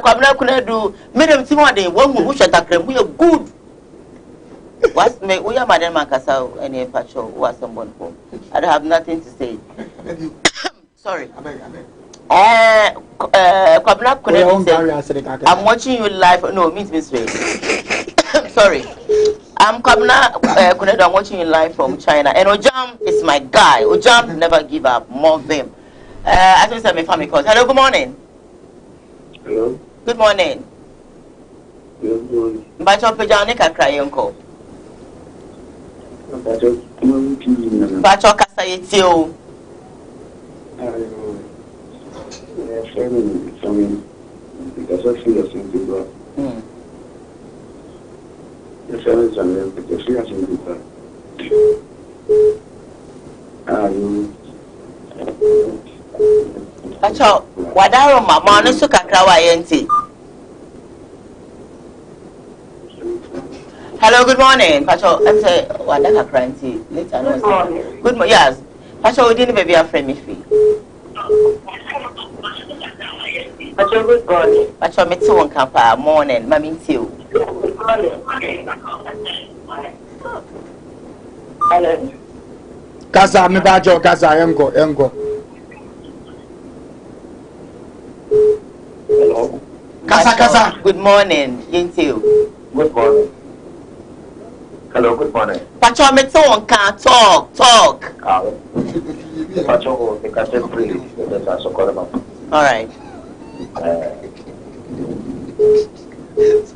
kwabna kunadu me dem ti more than one who shot akram we good what me we are madam makasa any pacho was someone for I don't have nothing to say sorry kwabna kunadu I'm watching you live no meet me straight sorry I'm Kwabna Kunadu, I'm watching you live from China and Ojam is my guy. Ojam never give up, more of them. I just said my family calls. Hello, good morning. Hello. Good morning. Good morning. Bacho Pejane ka cry uncle. Bacho Kumawood TV. Bacho Kasayetio. Because I feel the same thing. The fellas are there, but the fear is people. Bacho, wadaro mama no so kakra wa yenti. Hello, good morning. Bacho, I'm say wadaka kranti. Later no. Good morning. Yes. Bacho, we didn't baby a friend me free. Bacho, good morning. Bacho, me too on campa morning. Mami too. Hello. Kasa me bajo kasa enko. Hello. Kasa. Good morning. Yintiu. Good morning. Hello, good morning. Pacho me too can talk. Pacho, the castle free. That's a call about. All right.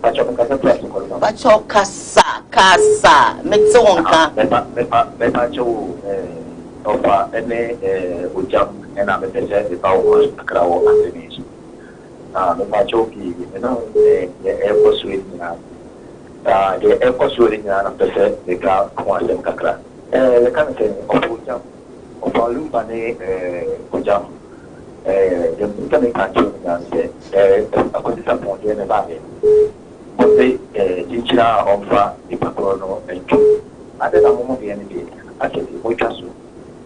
Pacho kasa me too can. Pacho ofa ene ujam ena me pese de pawo akrawo antenis. Me pacho ki na ekosuri na de ekosuri na pese de ka kwasem kakra. Le kan se ujam ofa lumba ne ujam de mutane ka chu na se akodi sa mo de ne ba de. Ote jinchira ofa ipakoro enchu. Ade na mo de ne bi akedi mochasu.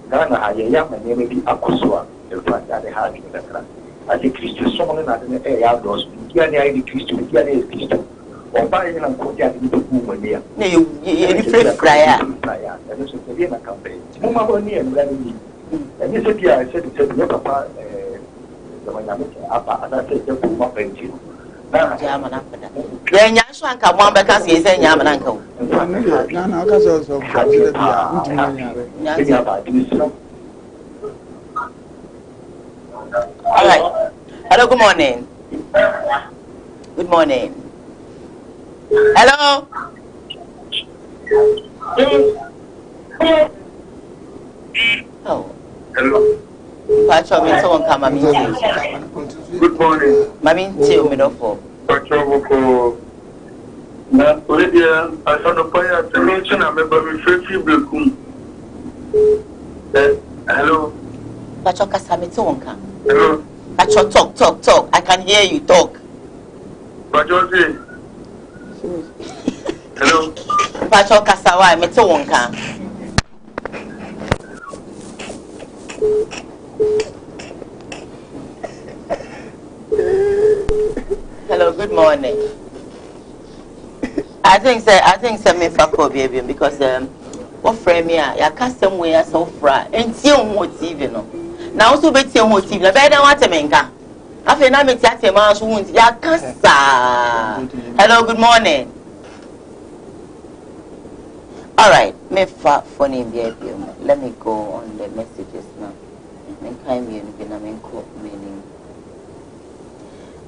Gana ayeya manyeme bi akoswa elfanta de ha bi kakra ati Kristo somo na de ya dos kia ne ai Kristo kia ne Kristo o ba ina ko dia de ku mania ne you free prayer and so be na campaign mo ma bo ni en la ni and so dia se de papa de manyame apa ada se de ku ma penji na jama na pada Yeah, Yasha and Kawan because he said Yam and Uncle. Nana, also All right. Hello, good morning. Good morning. Hello. Oh. Hello. Pacho, me so come, Mammy. Good morning. Mammy, tell me no for. Pacho, na Olivia, I saw the fire to mention a member of Free Blue. Hello. Pacho, Casami, Tonka. Hello. Pacho, talk. I can hear you talk. Pacho, hello. Pacho, Casawa, Metonka. Hello, good morning. I think me for baby because what frame me ya custom way so fra until what TV no. Now also be tell what TV. Better want to make ka. Afi na me tiate ma so won ya kasa. Hello, good morning. All right, me for name baby. Let me go on the messages now.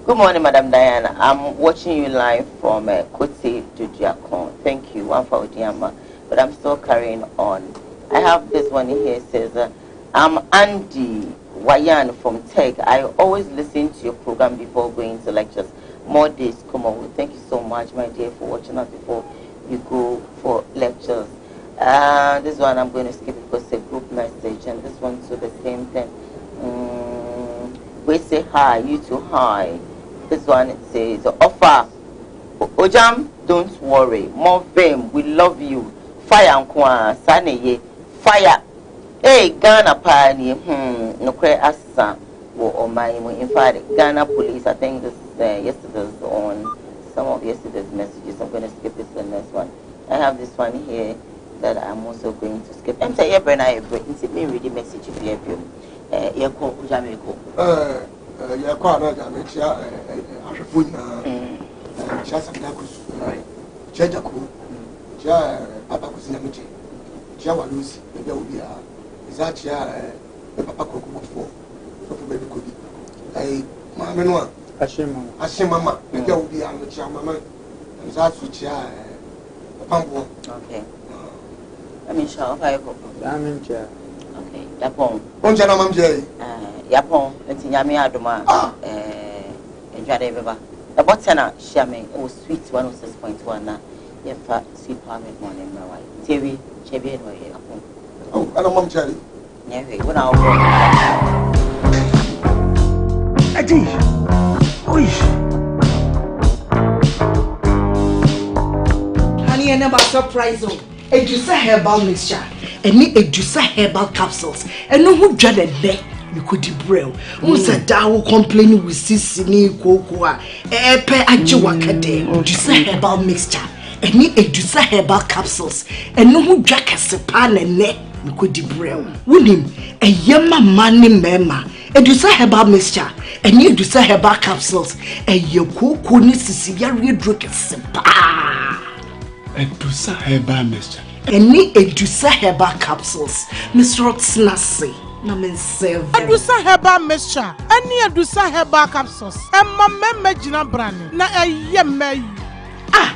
Good morning, Madam Diana. I'm watching you live from Kote to Diakon. Thank you, one for Odiama. But I'm still carrying on. I have this one here. It says, I'm Andy Wayan from Tech. I always listen to your program before going to lectures. More days, Kumawood. Thank you so much, my dear, for watching us before you go for lectures. This one I'm going to skip because it's a group message, and this one too the same thing. We say hi, you too hi. This one it says offer Ojam, don't worry, more fame, we love you. Fire and kwa sane fire. Hey Ghana pioneer, no cray asa or my in fact Ghana police. I think this yesterday's on some of yesterday's messages. I'm going to skip this the next one. I have this one here that I'm also going to skip. I'm saying, yeah, I it's me reading message if you have you. Yeah, call Jamaica. Yeah, quite a Jamaica. I should put just a Nakus, Jajaku, Papa Kusinamichi, Jawa Lucy, the Belvia, Zacha, Papa Coco for baby could be. Mamma, Ashimama, the Belvia, and the Chamama, and Zachucha, Pampo. Okay. I mean, shall I go? I'm in chair. Okay, Yapon. Onjanamam Jay. Yapon, and Yami Adoma, and Jadeva. The botana, Shame, oh sweet 106.1 now. Yes, sweet parliament morning, my wife. TV, Chevy, and Yapon. Oh, I don't want Charlie. Yeah, when I'll go. I think. Honey, I never surprise you. Edusa herbal mixture. Any Edusa herbal capsules. And no who dreaded there. You could debrail. Unsa dawo complaining with sisini kokoa. Epe ajiwakade. Edusa herbal mixture. Any Edusa herbal capsules. And no who drag a sepan and ne. You could debrail. Wunim. A yama mani mema. Edusa herbal mixture. Any Edusa herbal capsules. A yoko ni sisiya redruk a sepa. Edusa herbal mixture. Any Edusa herbal capsules. Mr. Snassi. Namen seven. Edusa herbal mixture. Any Edusa herbal capsules. Emma memejina brand. Na yemme. Ah.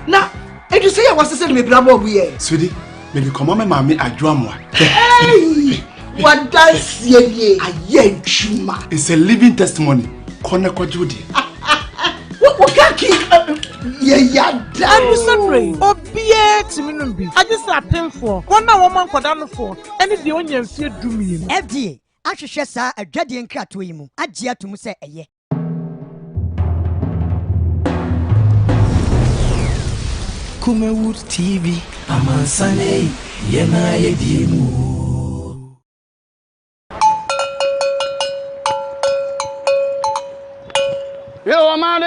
Na Edusa ya wase me brabo we. Sweetie, me be come mama adwamwa. Hey. What dance ye? Aye chuma. It's a living testimony. Kone kwa judi. What kaki? Yeah, I'm sorry. Obie Timinumbi. I just appeal for one woman for down for any the onion fear do me. FDA. I should share a dreading and cat to him. I dare to say a ye. Kumawood TV. Amansane. Yena yedimu. Yo, man.